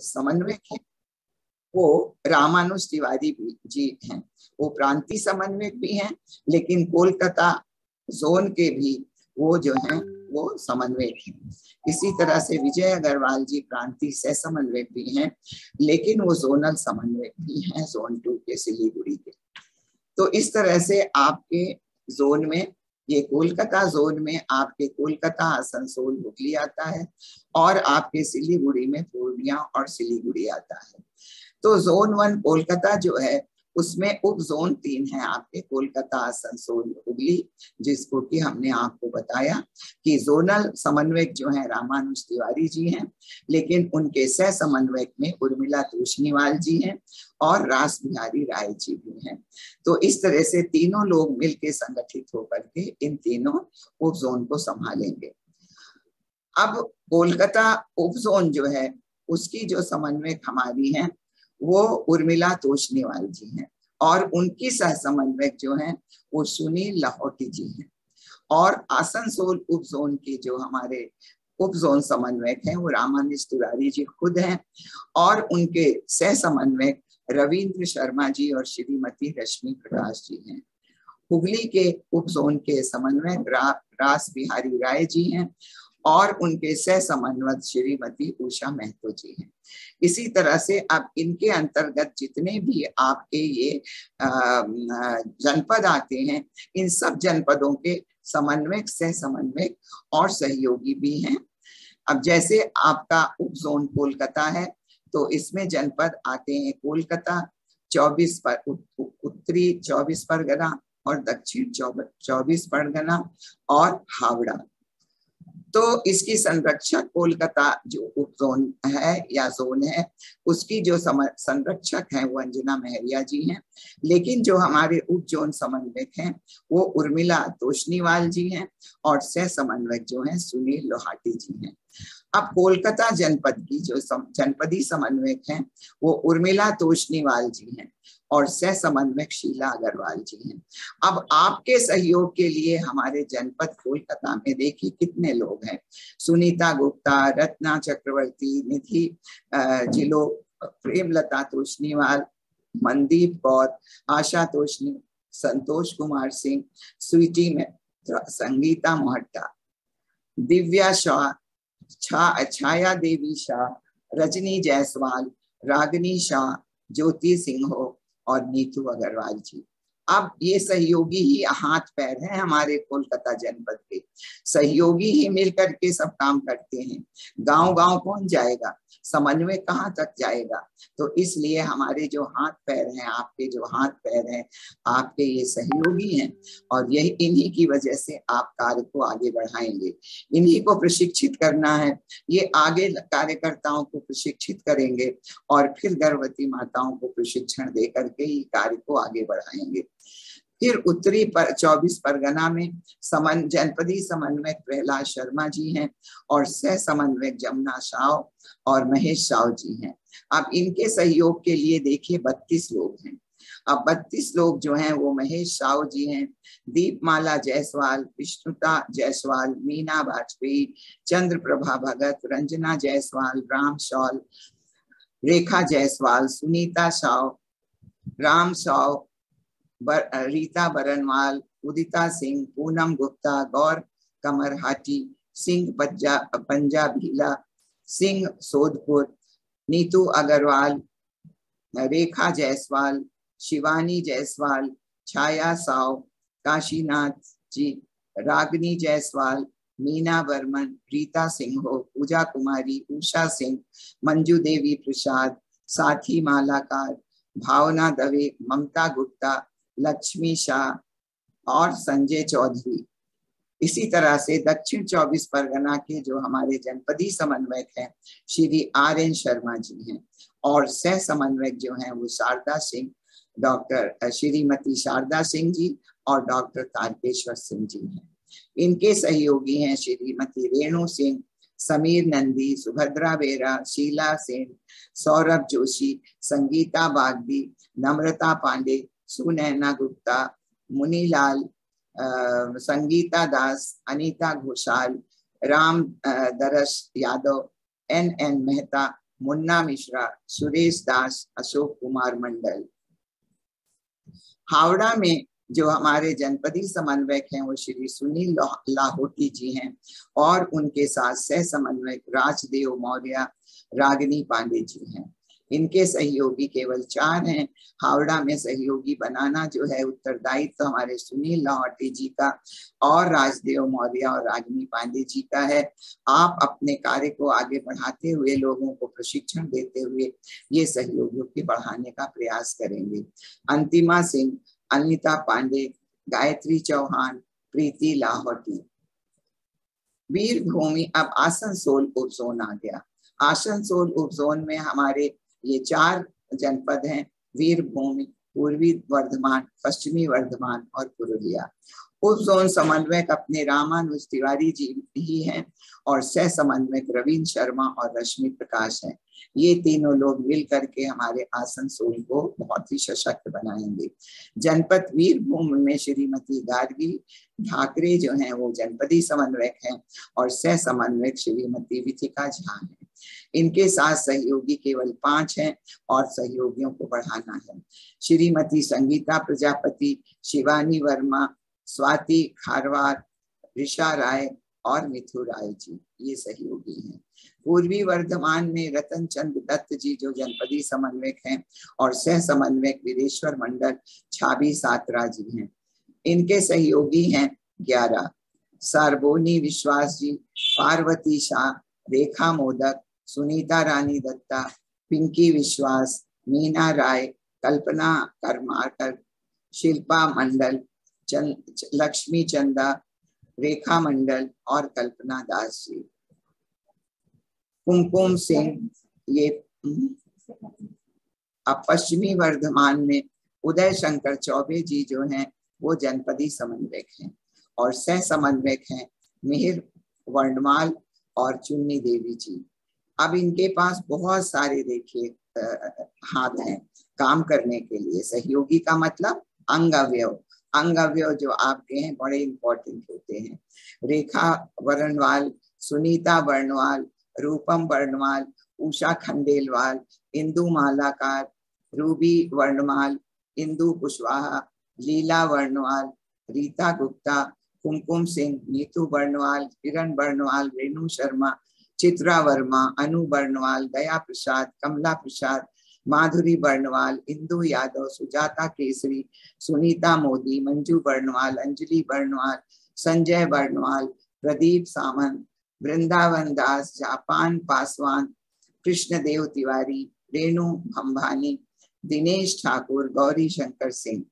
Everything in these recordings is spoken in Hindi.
समन्वयक है वो रामानुज तिवारी जी हैं। वो प्रांतीय समन्वयक भी हैं, लेकिन कोलकाता जोन के भी वो जो हैं वो समन्वयक हैं। इसी तरह से विजय अग्रवाल जी प्रांतीय सह समन्वयक भी हैं, लेकिन वो जोनल समन्वयक भी हैं जोन 2 के सिलीगुड़ी के। तो इस तरह से आपके जोन में, ये कोलकाता जोन में आपके कोलकाता, आसनसोल, हुगली आता है, और आपके सिलीगुड़ी में पूर्णिया और सिलीगुड़ी आता है। तो जोन 1 कोलकाता जो है उसमें उप जोन 3 है आपके कोलकाता, आसनसोल, हुगली, जिसको कि हमने आपको बताया कि जोनल समन्वयक जो है रामानुज तिवारी जी हैं, लेकिन उनके सह समन्वयक में उर्मिला तोषनीवाल जी हैं और रास बिहारी राय जी भी हैं। तो इस तरह से तीनों लोग मिलकर संगठित होकर के इन तीनों उप जोन को संभालेंगे। अब कोलकाता उप जोन जो है उसकी जो समन्वयक हमारी हैं वो उर्मिला तोषनीवाल जी हैं, और उनकी सह समन्वयक जो हैं वो सुनील लाहौटी जी हैं। और आसनसोल उप जोन के जो हमारे उप जोन समन्वयक हैं वो रामानुज तिवारी जी खुद हैं, और उनके सह समन्वयक रविंद्र शर्मा जी और श्रीमती रश्मि प्रकाश जी हैं। हुगली के उप जोन के समन्वयक रास बिहारी राय जी हैं, और उनके सह समन्वयक श्रीमती उषा महतो जी हैं। इसी तरह से अब इनके अंतर्गत जितने भी आपके ये जनपद आते हैं, इन सब जनपदों के समन्वयक, सह समन्वयक और सहयोगी भी हैं। अब जैसे आपका उप जोन कोलकाता है, तो इसमें जनपद आते हैं कोलकाता, 24 उत्तरी 24 परगना और दक्षिण 24 परगना और हावड़ा। तो इसकी संरक्षक कोलकाता जो उप जोन है या जोन है, उसकी जो संरक्षक है वो अंजना महरिया जी हैं, लेकिन जो हमारे उप जोन समन्वयक हैं वो उर्मिला तोषनीवाल जी हैं, और सह समन्वयक जो हैं सुनील लोहाटी जी हैं। अब कोलकाता जनपद की जो जनपदी समन्वयक हैं वो उर्मिला तोषनीवाल जी हैं, और सह समन्वयक शीला अग्रवाल जी हैं। अब आपके सहयोग के लिए हमारे जनपद कोलकाता में देखिए कितने लोग हैं। सुनीता गुप्ता, रत्ना चक्रवर्ती, निधि जिलो, प्रेमलता तोषनीवाल, मनदीप कौर, आशा तोषनी, संतोष कुमार सिंह, स्वीटी में संगीता मोहट्टा, दिव्या शाह, छाया देवी शाह, रजनी जायसवाल, रागिनी शाह, ज्योति सिंह हो और नीतू अग्रवाल जी। अब ये सहयोगी ही हाथ पैर हैं हमारे कोलकाता जनपद के, सहयोगी ही मिलकर के सब काम करते हैं। गांव गांव कौन जाएगा, समन्वय कहाँ तक जाएगा। तो इसलिए हमारे जो हाथ पैर हैं, आपके जो हाथ पैर हैं, आपके ये सहयोगी हैं, और यही इन्हीं की वजह से आप कार्य को आगे बढ़ाएंगे। इन्हीं को प्रशिक्षित करना है, ये आगे कार्यकर्ताओं को प्रशिक्षित करेंगे और फिर गर्भवती माताओं को प्रशिक्षण दे करके ही कार्य को आगे बढ़ाएंगे। फिर उत्तरी 24 परगना में जनपदी समन्वयक प्रहलाद शर्मा जी हैं, और सह समन्वयक जमुना शाह और महेश शाह जी हैं। अब इनके सहयोग के लिए देखिए 32 लोग हैं। अब 32 लोग जो हैं वो महेश शाह जी हैं, दीपमाला जायसवाल, विष्णुता जायसवाल, मीना वाजपेयी, चंद्र प्रभा भगत, रंजना जायसवाल, राम शौल, रेखा जायसवाल, सुनीता शाह, राम शाह, रीता बरनवाल, उदिता सिंह, पूनम गुप्ता, गौर कमरहाटी, सिंह पंजा भीला, सिंह सोदपुर, नीतू अग्रवाल, रेखा जायसवाल, शिवानी जायसवाल, छाया साव, काशीनाथ जी, रागिनी जायसवाल, मीना बर्मन, रीता सिंह हो, पूजा कुमारी, उषा सिंह, मंजू देवी प्रसाद, साथी मालाकार, भावना दवे, ममता गुप्ता, लक्ष्मी शाह और संजय चौधरी। इसी तरह से दक्षिण 24 परगना के जो हमारे जनपदी समन्वयक हैं श्री RN शर्मा जी हैं, और सह समन्वयक जो हैं वो शारदा सिंह, डॉक्टर श्रीमती शारदा सिंह जी और डॉक्टर तारकेश्वर सिंह जी हैं। इनके सहयोगी हैं श्रीमती रेणु सिंह, समीर नंदी, सुभद्रा बेरा, शीला सेन, सौरभ जोशी, संगीता बागदी, नम्रता पांडे, सुनैना गुप्ता, मुनीलाल, संगीता दास, अनीता घोषाल, राम दरस यादव, NN मेहता, मुन्ना मिश्रा, सुरेश दास, अशोक कुमार मंडल। हावड़ा में जो हमारे जनपदी समन्वयक हैं वो श्री सुनील लाहोटी जी हैं और उनके साथ सह समन्वयक राजदेव मौर्य, रागिनी पांडे जी हैं। इनके सहयोगी केवल 4 हैं। हावड़ा में सहयोगी बनाना जो है उत्तरदायित्व तो हमारे सुनील लाहोटी जी का और राजदेव मौर्य और रागिनी पांडे जी का है। आप अपने कार्य को आगे बढ़ाते हुए लोगों को प्रशिक्षण देते हुए ये सहयोगियों के बढ़ाने का प्रयास करेंगे। अंतिमा सिंह, अनिता पांडे, गायत्री चौहान, प्रीति लाहोटी। वीर भूमि, अब आसनसोल उपजोन आ गया। आसनसोल उपजोन में हमारे ये 4 जनपद हैं, वीर भूमि, पूर्वी वर्धमान, पश्चिमी वर्धमान और पुरुलिया। उपजोन समन्वयक अपने रामानुज तिवारी जी ही हैं और सह समन्वयक रविंद्र शर्मा और रश्मि प्रकाश हैं। ये तीनों लोग मिल करके हमारे आसनसोल को बहुत ही सशक्त बनाएंगे। जनपद वीरभूमि में श्रीमती गार्गी ठाकरे जो हैं वो जनपदी समन्वयक हैं और सह समन्वयक श्रीमती विथिका झा हैं। इनके साथ सहयोगी केवल 5 हैं और सहयोगियों को बढ़ाना है। श्रीमती संगीता प्रजापति, शिवानी वर्मा, स्वाति खारवार, ऋषा राय और मिथु राय जी ये सहयोगी हैं। पूर्वी वर्धमान में रतन चंद दत्त जी जो जनपदी समन्वयक हैं और सह समन्वयक वीरेश्वर मंडल छाबी सात्रा जी हैं। इनके सहयोगी हैं 11। सारबोनी विश्वास जी, पार्वती शाह, रेखा मोदक, सुनीता रानी दत्ता, पिंकी विश्वास, मीना राय, कल्पना करमाकर, शिल्पा मंडल, लक्ष्मी चंदा, रेखा मंडल और कल्पना दास जी। कुमकुम सिंह, ये अब पश्चिमी वर्धमान में उदय शंकर चौबे जी जो हैं वो जनपदी समन्वयक हैं और सह समन्वयक हैं मिहिर वर्णमाल और चुन्नी देवी जी। अब इनके पास बहुत सारे देखिए हाथ हैं काम करने के लिए। सहयोगी का मतलब अंग अवयव, अंग अवयव जो आपके हैं बड़े इंपॉर्टेंट होते हैं। रेखा वर्णवाल, सुनीता वर्णवाल, रूपम वर्णवाल, उषा खंडेलवाल, इंदु मालाकार, रूबी वर्णमाल, इंदु कुशवाहा, लीला वर्णवाल, रीता गुप्ता, कुमकुम सिंह, नीतू वर्णवाल, किरण वर्णवाल, रेणु शर्मा, चित्रा वर्मा, अनु वर्णवाल, दया प्रसाद, कमला प्रसाद, माधुरी वर्णवाल, इंदु यादव, सुजाता केसरी, सुनीता मोदी, मंजू वर्णवाल, अंजलि वर्णवाल, संजय वर्णवाल, प्रदीप सामंत, वृंदावन दास, जापान पासवान, कृष्णदेव तिवारी, रेणु भंभानी, दिनेश ठाकुर, गौरी शंकर सिंह।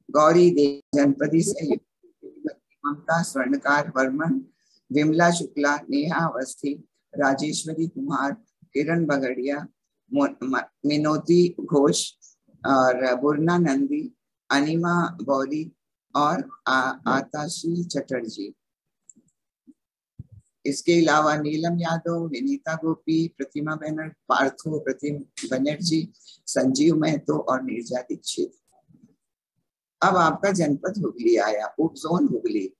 गौरी देव जनपदी से ममता स्वर्णकार वर्मन, विमला शुक्ला, नेहा अवस्थी, राजेश्वरी कुमार, किरण बगड़िया, मिनोती घोष और बुरना नंदी, अनिमा बौरी और आताशी चटर्जी। इसके अलावा नीलम यादव, विनीता गोपी, प्रतिमा बैनर्जी, पार्थो प्रतिमा बनर्जी, संजीव महतो और नीरजा दीक्षित। अब आपका जनपद हुगली आया, उपजोन हुगली।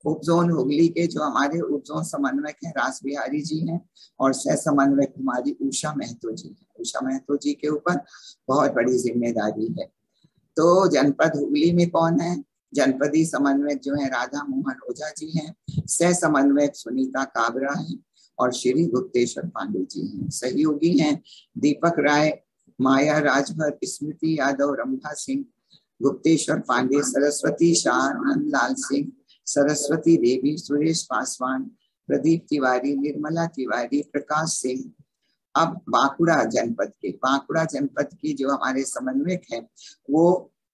उपजोन हुगली के जो हमारे उपजोन समन्वयक हैं रास बिहारी जी हैं और सह समन्वयक कुमारी उषा महतो जी हैं। उषा महतो जी के ऊपर बहुत बड़ी जिम्मेदारी है। तो जनपद हुगली में कौन है? जनपदी समन्वयक जो है राधा मोहन ओझा जी हैं, सह समन्वयक सुनीता काबरा हैं और श्री गुप्तेश्वर पांडे जी हैं। सहयोगी हैं दीपक राय, माया राजभर, स्मृति यादव, रंभा सिंह, गुप्तेश्वर पांडे, सरस्वती शाह, नंदलाल सिंह, सरस्वती देवी, सुरेश पासवान, प्रदीप तिवारी, निर्मला तिवारी, प्रकाश सिंह। अब बांकुड़ा जनपद की जो हमारे समन्वयक हैं वो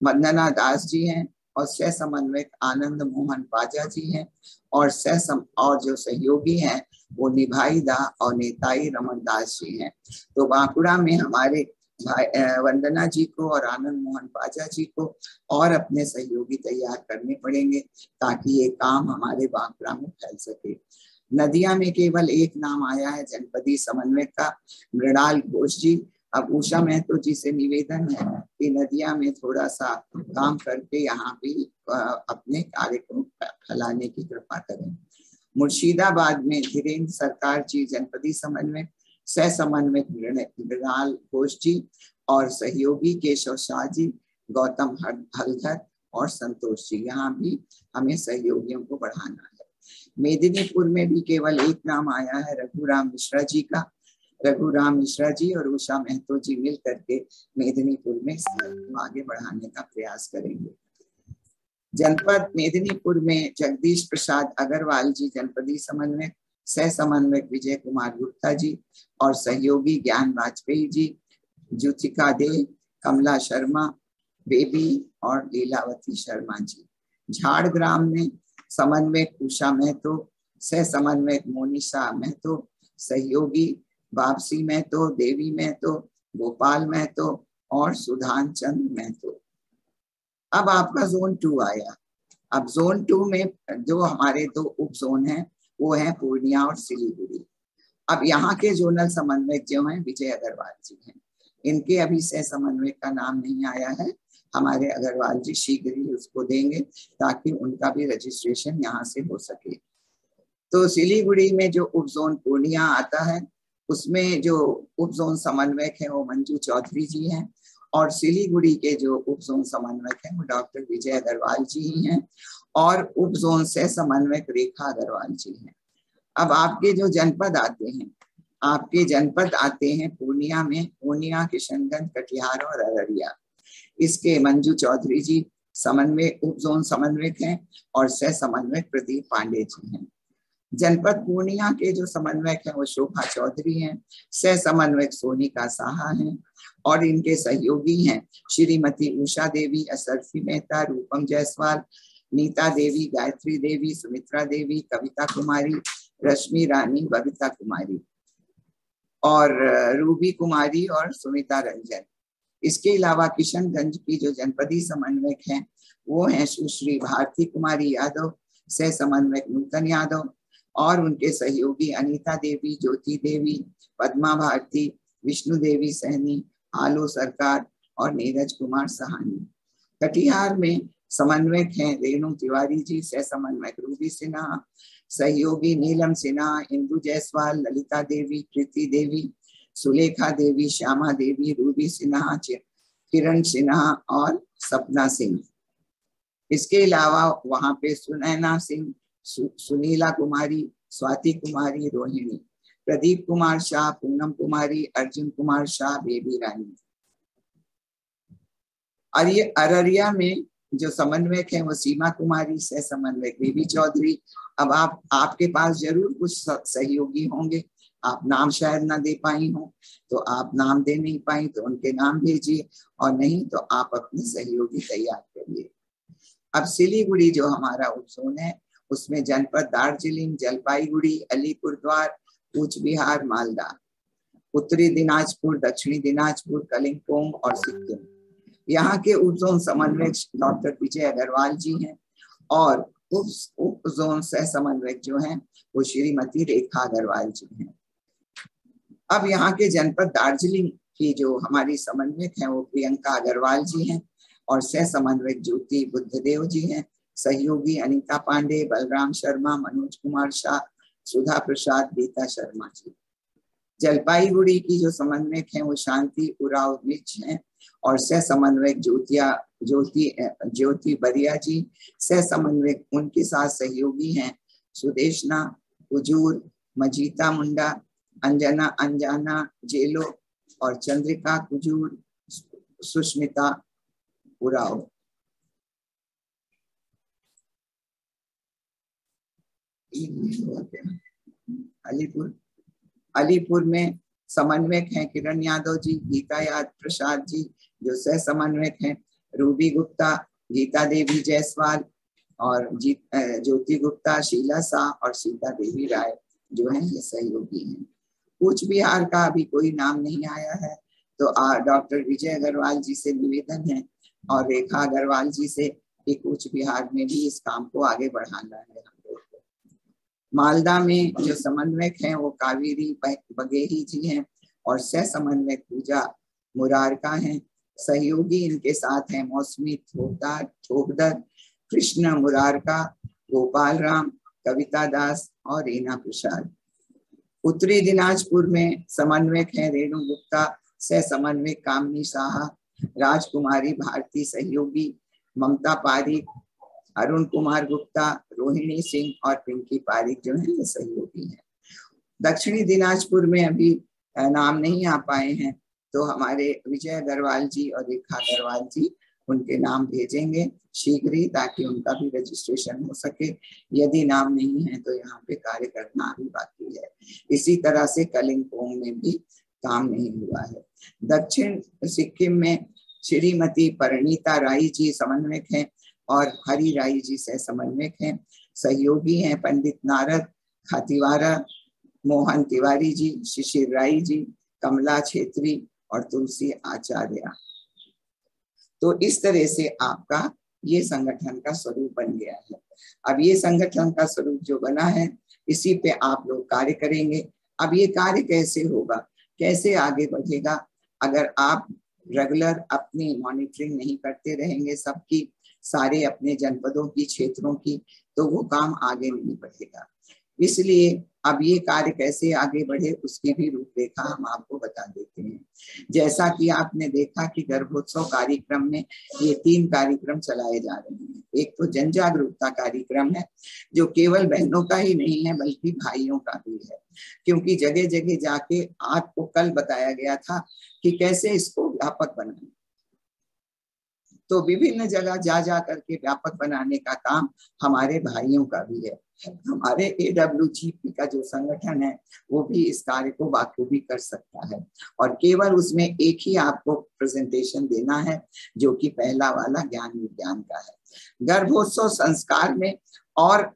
वंदना दास जी हैं और सह समन्वयक आनंद मोहन बाजा जी हैं और और जो सहयोगी हैं वो निभाई दा और नेताई रमन दास जी हैं। तो बांकुड़ा में हमारे वंदना जी को और आनंद मोहन बाजा जी को और अपने सहयोगी तैयार करने पड़ेंगे ताकि ये काम हमारे बांकुड़ा में फैल सके। नदिया में केवल एक नाम आया है जनपदी समन्वयक का, मृणाल घोष जी। अब उषा महतो जी से निवेदन है कि नदिया में थोड़ा सा काम करके यहाँ भी अपने कार्य को फैलाने की कृपा करें। मुर्शिदाबाद में धीरेन्द्र सरकार जी जनपदी समन्वयक, सह समन्वयक मृणाल घोष जी और सहयोगी केशव शाह जी, गौतम हलधर और संतोष जी। यहाँ भी हमें सहयोगियों को बढ़ाना है। मेदिनीपुर में भी केवल एक नाम आया है रघुराम मिश्रा जी का। रघुराम मिश्रा जी और उषा महतो जी मिल करके मेदिनीपुर में आगे बढ़ाने का प्रयास करेंगे। जनपद मेदिनीपुर में जगदीश प्रसाद अग्रवाल जी जनपदी समन्वयक, सह समन्वयक विजय कुमार गुप्ता जी और सहयोगी ज्ञान वाजपेयी जी, ज्योतिका दे, कमला शर्मा बेबी और लीलावती शर्मा जी। झाड़ग्राम में समन्वयक उषा महतो, सह समन्वयक मोनिशा महतो, सहयोगी वापसी महतो, देवी महतो, गोपाल महतो और सुधान चंद्र महतो। अब आपका जोन 2 आया। अब जोन 2 में जो हमारे 2 उप जोन हैं वो है पूर्णिया और सिलीगुड़ी। अब यहाँ के जोनल समन्वयक जो हैं विजय अग्रवाल जी हैं। इनके अभी सह समन्वयक का नाम नहीं आया है। हमारे अग्रवाल जी शीघ्र ही उसको देंगे ताकि उनका भी रजिस्ट्रेशन यहाँ से हो सके। तो सिलीगुड़ी में जो उप जोन पूर्णिया आता है उसमें जो उप जोन समन्वयक है वो मंजू चौधरी जी हैं और सिलीगुड़ी के जो उप जोन समन्वयक है वो डॉक्टर विजय अग्रवाल जी ही हैं और उप जोन सह समन्वयक रेखा अग्रवाल जी हैं। अब आपके जो जनपद आते हैं, आपके जनपद आते हैं पूर्णिया में, पूर्णिया, किशनगंज, कटिहार और अररिया। इसके मंजू चौधरी जी समन्वय उप जोन समन्वयक हैं और सह समन्वयक प्रदीप पांडे जी हैं। जनपद पूर्णिया के जो समन्वयक हैं वो शोभा चौधरी हैं, सह समन्वयक सोनिका साहा हैं और इनके सहयोगी हैं श्रीमती उषा देवी, असरफी मेहता, रूपम जायसवाल, नीता देवी, गायत्री देवी, सुमित्रा देवी, कविता कुमारी, रश्मि रानी, बबीता कुमारी और रूबी कुमारी और सुमिता रंजन। इसके अलावा किशनगंज की जो जनपदी समन्वयक हैं वो हैं सुश्री भारती कुमारी यादव, सह समन्वयक नूतन यादव और उनके सहयोगी अनीता देवी, ज्योति देवी, पद्मा भारती, विष्णु देवी सहनी, आलो सरकार और नीरज कुमार सहानी। कटिहार में समन्वयक हैं रेणु तिवारी जी, सह समन्वयक रूबी सिन्हा, सहयोगी नीलम सिन्हा, इंदु जायसवाल, ललिता देवी, कृति देवी, सुलेखा देवी, श्यामा देवी, रूबी सिन्हा, किरण सिन्हा और सपना सिंह। इसके अलावा वहां पे सुनैना सिंह, सुनीला कुमारी, स्वाति कुमारी, रोहिणी, प्रदीप कुमार शाह, पूनम कुमारी, अर्जुन कुमार शाह, बेबी रानी। और ये अररिया में जो समन्वयक है वो सीमा कुमारी, सह समन्वयक बेबी चौधरी। अब आपके पास जरूर कुछ सहयोगी होंगे, आप नाम शायद ना दे पाई हो, तो आप नाम दे नहीं पाई तो उनके नाम भेजिए और नहीं तो आप अपने सहयोगी तैयार करिए। अब सिलीगुड़ी जो हमारा उपजोन है उसमें जनपद दार्जिलिंग, जलपाईगुड़ी, अलीपुरद्वार, कूच बिहार, मालदा, उत्तरी दिनाजपुर, दक्षिणी दिनाजपुर, कलिम्पोंग और सिक्किम। यहाँ के उप जोन समन्वयक डॉक्टर विजय अग्रवाल जी हैं और उप जोन सह समन्वयक जो हैं वो श्रीमती रेखा अग्रवाल जी हैं। अब यहाँ के जनपद दार्जिलिंग की जो हमारी समन्वयक हैं वो प्रियंका अग्रवाल जी हैं और सह समन्वयक ज्योति बुद्धदेव जी हैं, सहयोगी अनीता पांडे, बलराम शर्मा, मनोज कुमार शाह, सुधा प्रसाद, गीता शर्मा जी। जलपाईगुड़ी की जो समन्वयक हैं वो शांति उराव मिर्च हैं और सह समन्वयक ज्योति बरिया जी। सह समन्वयक उनके साथ सहयोगी हैं सुदेशना कुजूर, मजीता मुंडा, अंजाना जेलो और चंद्रिका कुजूर, सुष्मिता उराव। अलीपुर में समन्वयक हैं किरण यादव जी, गीता याद प्रसाद जी जो सह समन्वयक हैं, रूबी गुप्ता, गीता देवी जायसवाल और ज्योति गुप्ता, शीला शाह और सीता देवी राय जो हैं ये सहयोगी हैं। कूच बिहार का अभी कोई नाम नहीं आया है तो डॉक्टर विजय अग्रवाल जी से निवेदन है और रेखा अग्रवाल जी से कि कूच बिहार में भी इस काम को आगे बढ़ाना है हम लोग को। मालदा में जो समन्वयक हैं वो कावेरी बघेली जी हैं और सह समन्वयक पूजा मुरारका हैं। सहयोगी इनके साथ हैं मौसमी थोकदर, कृष्ण मुरारका, गोपाल राम, कविता दास और रीना प्रसाद। उत्तरी दिनाजपुर में समन्वयक है रेणु गुप्ता, सह समन्वयक कामनी साहा, राजकुमारी भारती सहयोगी, ममता पारिक, अरुण कुमार गुप्ता, रोहिणी सिंह और पिंकी पारिक जो है सहयोगी हैं। दक्षिणी दिनाजपुर में अभी नाम नहीं आ पाए हैं, तो हमारे विजय अग्रवाल जी और रेखा अग्रवाल जी उनके नाम भेजेंगे शीघ्र ही, ताकि उनका भी रजिस्ट्रेशन हो सके। यदि नाम नहीं है तो यहाँ पे कार्य करना अभी बाकी है। इसी तरह से कलिम्पोंग में भी काम नहीं हुआ है। दक्षिण सिक्किम में श्रीमती परिणीता राय जी समन्वयक हैं और हरि राय जी से समन्वयक हैं। सहयोगी हैं पंडित नारद खातीवारा, मोहन तिवारी जी, शिशिर राय जी, कमला छेत्री और तुलसी आचार्य। तो इस तरह से आपका ये संगठन का स्वरूप बन गया है। अब ये संगठन का स्वरूप जो बना है, इसी पे आप लोग कार्य करेंगे। अब ये कार्य कैसे होगा, कैसे आगे बढ़ेगा? अगर आप रेगुलर अपनी मॉनिटरिंग नहीं करते रहेंगे सबकी, सारे अपने जनपदों की, क्षेत्रों की, तो वो काम आगे नहीं बढ़ेगा। इसलिए अब ये कार्य कैसे आगे बढ़े उसकी भी रूपरेखा हम आपको बता देते हैं। जैसा कि आपने देखा कि गर्भोत्सव कार्यक्रम में ये 3 कार्यक्रम चलाए जा रहे हैं। एक तो जन जागरूकता कार्यक्रम है, जो केवल बहनों का ही नहीं है बल्कि भाइयों का भी है, क्योंकि जगह जगह जाके आपको कल बताया गया था कि कैसे इसको व्यापक बनाएं। तो विभिन्न जगह जा जा करके व्यापक बनाने का काम हमारे भाइयों का भी है। हमारे AWGP का जो संगठन है वो भी इस कार्य को बाखूबी कर सकता है, और केवल उसमें एक ही आपको प्रेजेंटेशन देना है, जो कि पहला वाला ज्ञान विज्ञान का है। गर्भोत्सव संस्कार में और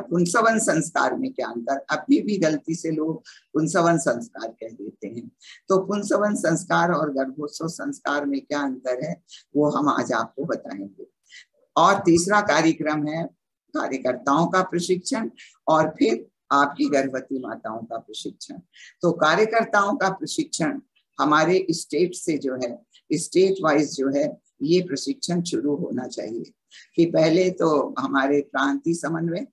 पुंसवन संस्कार में क्या अंतर? अभी भी गलती से लोग पुंसवन संस्कार कह देते हैं। तो पुंसवन संस्कार और गर्भोत्सव संस्कार में क्या अंतर है वो हम आज आपको बताएंगे। और तीसरा कार्यक्रम है कार्यकर्ताओं का प्रशिक्षण और फिर आपकी गर्भवती माताओं का प्रशिक्षण। तो कार्यकर्ताओं का प्रशिक्षण हमारे स्टेट से जो है, स्टेट वाइज जो है ये प्रशिक्षण शुरू होना चाहिए। कि पहले तो हमारे प्रांतीय समन्वय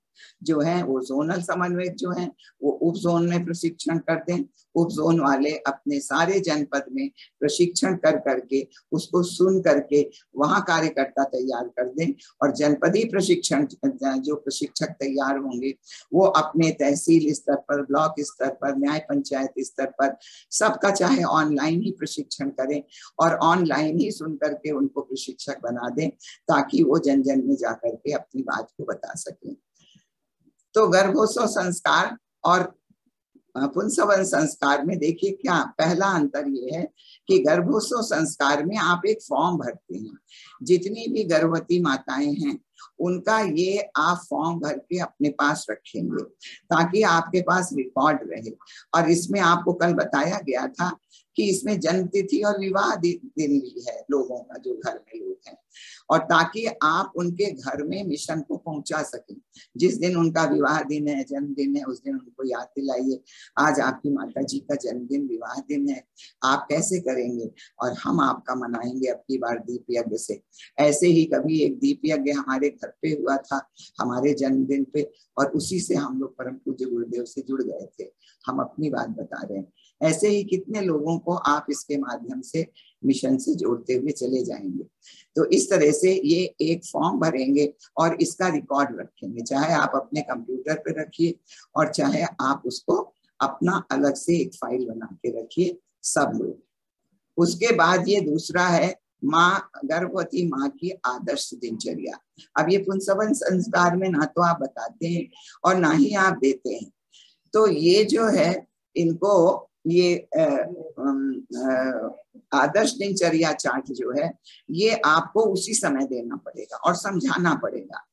जो है वो जोनल समन्वयक जो है वो उप जोन में प्रशिक्षण कर दें। उप जोन वाले अपने सारे जनपद में प्रशिक्षण कर करके उसको सुन करके वहां कार्यकर्ता तैयार कर दें, और जनपदीय प्रशिक्षण जो प्रशिक्षक तैयार होंगे वो अपने तहसील स्तर पर, ब्लॉक स्तर पर, न्याय पंचायत स्तर पर सबका चाहे ऑनलाइन ही प्रशिक्षण करें और ऑनलाइन ही सुन करके उनको प्रशिक्षक बना दें, ताकि वो जन जन में जाकर के अपनी बात को बता सकें। तो गर्भोत्सव संस्कार और पुंसवन संस्कार में देखिए क्या पहला अंतर ये है कि गर्भोत्सव संस्कार में आप एक फॉर्म भरते हैं। जितनी भी गर्भवती माताएं हैं उनका ये आप फॉर्म भर के अपने पास रखेंगे ताकि आपके पास रिकॉर्ड रहे। और इसमें आपको कल बताया गया था कि इसमें जन्म तिथि और विवाह दिन भी है लोगों का, जो घर में लोग हैं, और ताकि आप उनके घर में मिशन को पहुंचा सकें। जिस दिन उनका विवाह दिन है, जन्मदिन है, उस दिन उनको याद दिलाइए आज आपकी माता जी का जन्मदिन, विवाह दिन है, आप कैसे करेंगे, और हम आपका मनाएंगे अब की बार दीप यज्ञ से। ऐसे ही कभी एक दीप यज्ञ हमारे घर पे हुआ था हमारे जन्मदिन पे, और उसी से हम लोग परम पूज्य गुरुदेव से जुड़ गए थे। हम अपनी बात बता रहे हैं। ऐसे ही कितने लोगों को आप इसके माध्यम से मिशन से जोड़ते हुए चले जाएंगे। तो इस तरह से ये एक फॉर्म भरेंगे और इसका रिकॉर्ड रखेंगे, चाहे आप अपने कंप्यूटर पे रखिए और चाहे आप उसको अपना अलग से एक फाइल बना के रखिए सब लोग। उसके बाद ये दूसरा है माँ, गर्भवती माँ की आदर्श दिनचर्या। अब ये पुंसवन संस्कार में ना तो आप बताते हैं और ना ही आप देते हैं। तो ये जो है इनको ये आदर्श दिनचर्या चार्ट जो है ये आपको उसी समय देना पड़ेगा और समझाना पड़ेगा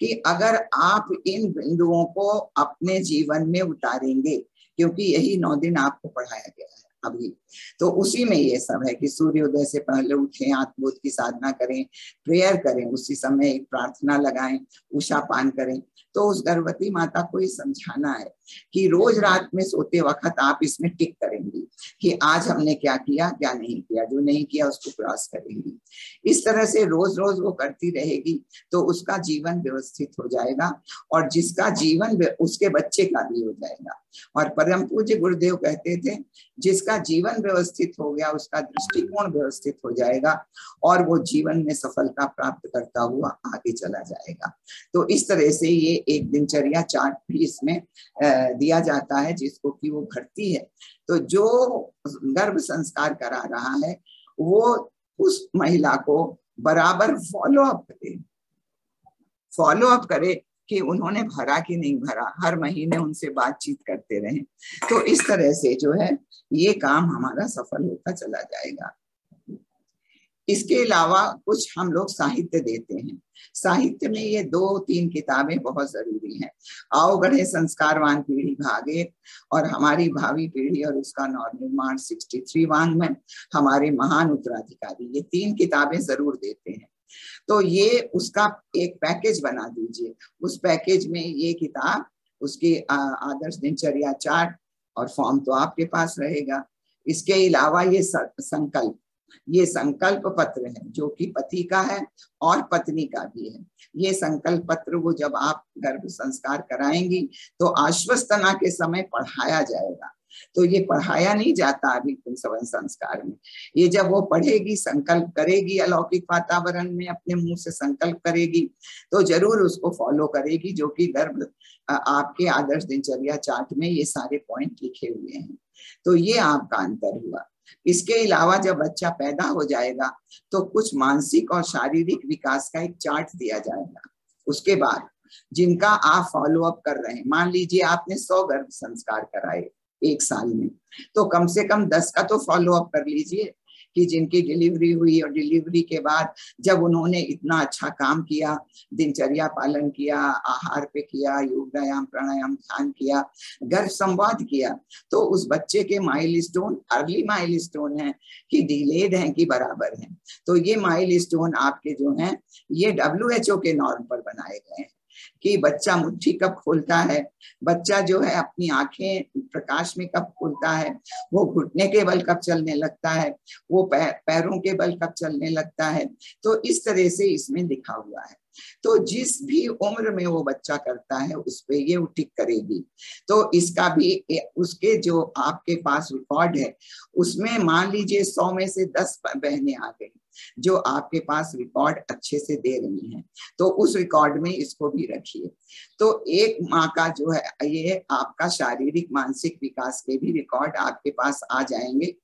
कि अगर आप इन बिंदुओं को अपने जीवन में उतारेंगे, क्योंकि यही 9 दिन आपको पढ़ाया गया है अभी, तो उसी में ये सब है कि सूर्योदय से पहले उठें, आत्मबोध की साधना करें, प्रेयर करें, उसी समय एक प्रार्थना लगाएं, उषा पान करें। तो उस गर्भवती माता को ये समझाना है कि रोज रात में सोते वक्त आप इसमें टिक करेंगी कि आज हमने क्या किया, क्या नहीं किया, जो नहीं किया उसको क्रॉस करेंगी। इस तरह से रोज रोज वो करती रहेगी तो उसका जीवन व्यवस्थित हो जाएगा, और जिसका जीवन उसके बच्चे का भी हो जाएगा। और परम पूज्य गुरुदेव कहते थे, जिसका जीवन व्यवस्थित हो गया उसका दृष्टिकोण व्यवस्थित हो जाएगा, और वो जीवन में सफलता प्राप्त करता हुआ आगे चला जाएगा। तो इस तरह से ये एक दिनचर्या चार्ट भी इसमें दिया जाता है, जिसको कि वो भरती है। तो जो गर्भ संस्कार करा रहा है वो उस महिला को बराबर फॉलो अप करे कि उन्होंने भरा कि नहीं भरा, हर महीने उनसे बातचीत करते रहें। तो इस तरह से जो है ये काम हमारा सफल होता चला जाएगा। इसके अलावा कुछ हम लोग साहित्य देते हैं। साहित्य में ये 2-3 किताबें बहुत जरूरी हैं। आओ गढ़े संस्कारवान पीढ़ी भाग 1 और हमारी भावी पीढ़ी और उसका नवनिर्माण 63 वाङ्मय, हमारे महान उत्तराधिकारी, ये 3 किताबें जरूर देते हैं। तो ये उसका एक पैकेज बना दीजिए। उस पैकेज में ये किताब, उसकी आदर्श दिनचर्या चार्ट और फॉर्म तो आपके पास रहेगा। इसके अलावा ये संकल्प पत्र है जो कि पति का है और पत्नी का भी है। ये संकल्प पत्र वो जब आप गर्भ संस्कार कराएंगी तो आश्वस्तना के समय पढ़ाया जाएगा। तो ये पढ़ाया नहीं जाता अभी पुंसवन संस्कार में। ये जब वो पढ़ेगी, संकल्प करेगी, अलौकिक वातावरण में अपने मुंह से संकल्प करेगी, तो जरूर उसको फॉलो करेगी, जो कि गर्भ आपके आदर्श दिनचर्या चार्ट में ये सारे पॉइंट लिखे हुए हैं। तो ये आपका अंतर हुआ। इसके अलावा जब बच्चा पैदा हो जाएगा तो कुछ मानसिक और शारीरिक विकास का एक चार्ट दिया जाएगा। उसके बाद जिनका आप फॉलो अप कर रहे हैं, मान लीजिए आपने 100 गर्भ संस्कार कराए 1 साल में, तो कम से कम 10 का तो फॉलो अप कर लीजिए कि जिनकी डिलीवरी हुई और डिलीवरी के बाद जब उन्होंने इतना अच्छा काम किया, दिनचर्या पालन किया, आहार पे किया, योग व्यायाम प्राणायाम ध्यान किया, गर्भ संवाद किया, तो उस बच्चे के माइलस्टोन अर्ली माइलस्टोन है कि डिलेड है कि बराबर है। तो ये माइलस्टोन आपके जो हैं ये WHO के नॉर्म पर बनाए गए हैं कि बच्चा मुट्ठी कब खोलता है, बच्चा जो है अपनी आंखें प्रकाश में कब खोलता है, वो घुटने के बल कब चलने लगता है, वो पैरों के बल कब चलने लगता है। तो इस तरह से इसमें लिखा हुआ है। तो जिस भी उम्र में वो बच्चा करता है उस पे ये टिक करेगी। तो इसका भी उसके जो आपके पास रिकॉर्ड है उसमें मान लीजिए 100 में से 10 बहनें आ गई जो आपके पास रिकॉर्ड अच्छे से दे रही हैं, तो उस रिकॉर्ड में इसको भी रखिए। तो एक माँ का जो है ये आपका शारीरिक मानसिक विकास के भी रिकॉर्ड आपके पास आ जाएंगे।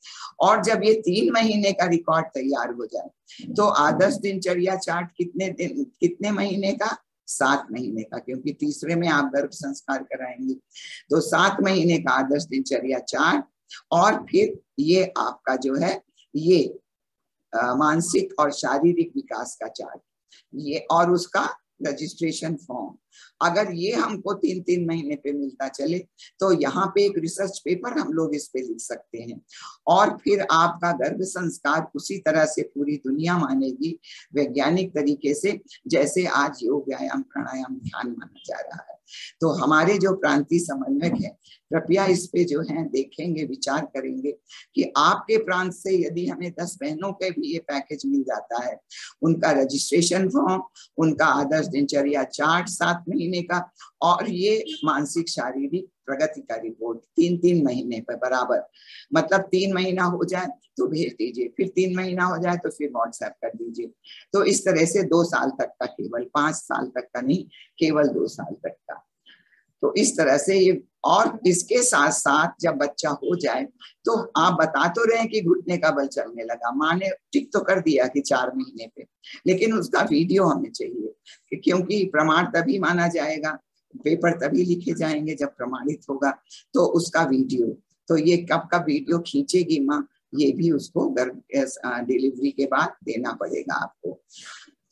और जब ये 3 महीने का रिकॉर्ड तैयार हो जाए तो आदर्श दिनचर्या चार्ट कितने महीने का, 7 महीने का, क्योंकि तीसरे में आप गर्भ संस्कार कराएंगे। तो 7 महीने का आदर्श दिनचर्या चार्ट, और फिर ये आपका जो है ये मानसिक और शारीरिक विकास का चार्ट, ये और उसका रजिस्ट्रेशन फॉर्म। अगर ये हमको 3-3 महीने पे मिलता चले तो यहाँ पे एक रिसर्च पेपर हम लोग इस पे लिख सकते हैं। और फिर आपका गर्भ संस्कार उसी तरह से पूरी दुनिया मानेगी वैज्ञानिक तरीके से, जैसे आज योग व्यायाम प्राणायाम ध्यान माना जा रहा है। तो हमारे जो प्रांतीय समन्वयक है कृपया इस पे जो है देखेंगे, विचार करेंगे कि आपके प्रांत से यदि हमें 10 बहनों के भी ये पैकेज मिल जाता है, उनका रजिस्ट्रेशन फॉर्म, उनका आदर्श दिनचर्या चार्ट 7 महीने का, और ये मानसिक शारीरिक प्रगति का रिपोर्ट 3-3 महीने पर बराबर, मतलब 3 महीना हो जाए तो भेज दीजिए, फिर 3 महीना हो जाए तो फिर व्हाट्सएप कर दीजिए। तो इस तरह से 2 साल तक का, केवल 5 साल तक का नहीं, केवल 2 साल तक का। तो इस तरह से ये, और इसके साथ साथ जब बच्चा हो जाए तो आप बता तो रहे हैं कि घुटने का बल चलने लगा, माँ ने टिक तो कर दिया कि 4 महीने पे, लेकिन उसका वीडियो हमें चाहिए, क्योंकि प्रमाण तभी माना जाएगा, पेपर तभी लिखे जाएंगे जब प्रमाणित होगा। तो उसका वीडियो, तो ये कब का वीडियो खींचेगी माँ, ये भी उसको गर्भ डिलीवरी के बाद देना पड़ेगा आपको।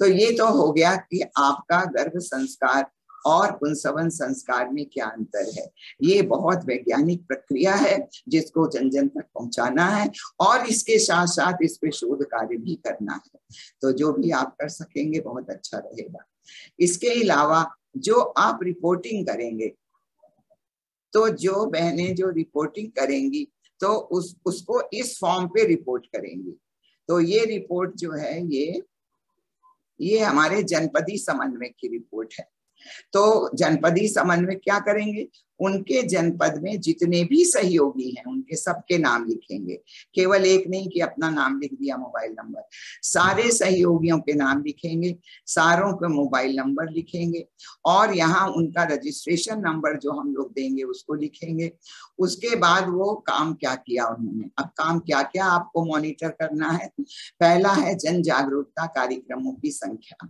तो ये तो हो गया कि आपका गर्भ संस्कार और पुंसवन संस्कार में क्या अंतर है। ये बहुत वैज्ञानिक प्रक्रिया है जिसको जन जन तक पहुंचाना है और इसके साथ साथ इस पे शोध कार्य भी करना है। तो जो भी आप कर सकेंगे बहुत अच्छा रहेगा। इसके अलावा जो आप रिपोर्टिंग करेंगे, तो जो बहनें जो रिपोर्टिंग करेंगी तो उसको इस फॉर्म पे रिपोर्ट करेंगी। तो ये रिपोर्ट जो है ये हमारे जनपदी समन्वय की रिपोर्ट है। तो जनपदी समन्वय क्या करेंगे, उनके जनपद में जितने भी सहयोगी हैं उनके सबके नाम लिखेंगे। केवल एक नहीं कि अपना नाम लिख दिया, मोबाइल नंबर, सारे सहयोगियों के नाम लिखेंगे, सारों के मोबाइल नंबर लिखेंगे और यहाँ उनका रजिस्ट्रेशन नंबर जो हम लोग देंगे उसको लिखेंगे। उसके बाद वो काम क्या किया उन्होंने। अब काम क्या क्या आपको मॉनिटर करना है। पहला है जन जागरूकता कार्यक्रमों की संख्या।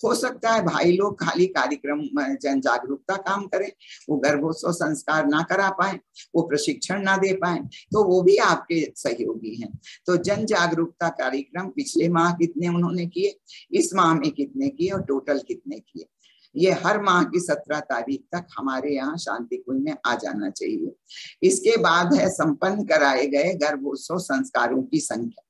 हो सकता है भाई लोग खाली कार्यक्रम जन जागरूकता काम करें, वो गर्भोत्सव संस्कार ना करा पाए, वो प्रशिक्षण ना दे पाए, तो वो भी आपके सहयोगी हैं। तो जन जागरूकता कार्यक्रम पिछले माह कितने उन्होंने किए, इस माह में कितने किए और टोटल कितने किए, ये हर माह की 17 तारीख तक हमारे यहाँ शांति कुंज में आ जाना चाहिए। इसके बाद है संपन्न कराए गए गर्भोत्सव संस्कारों की संख्या।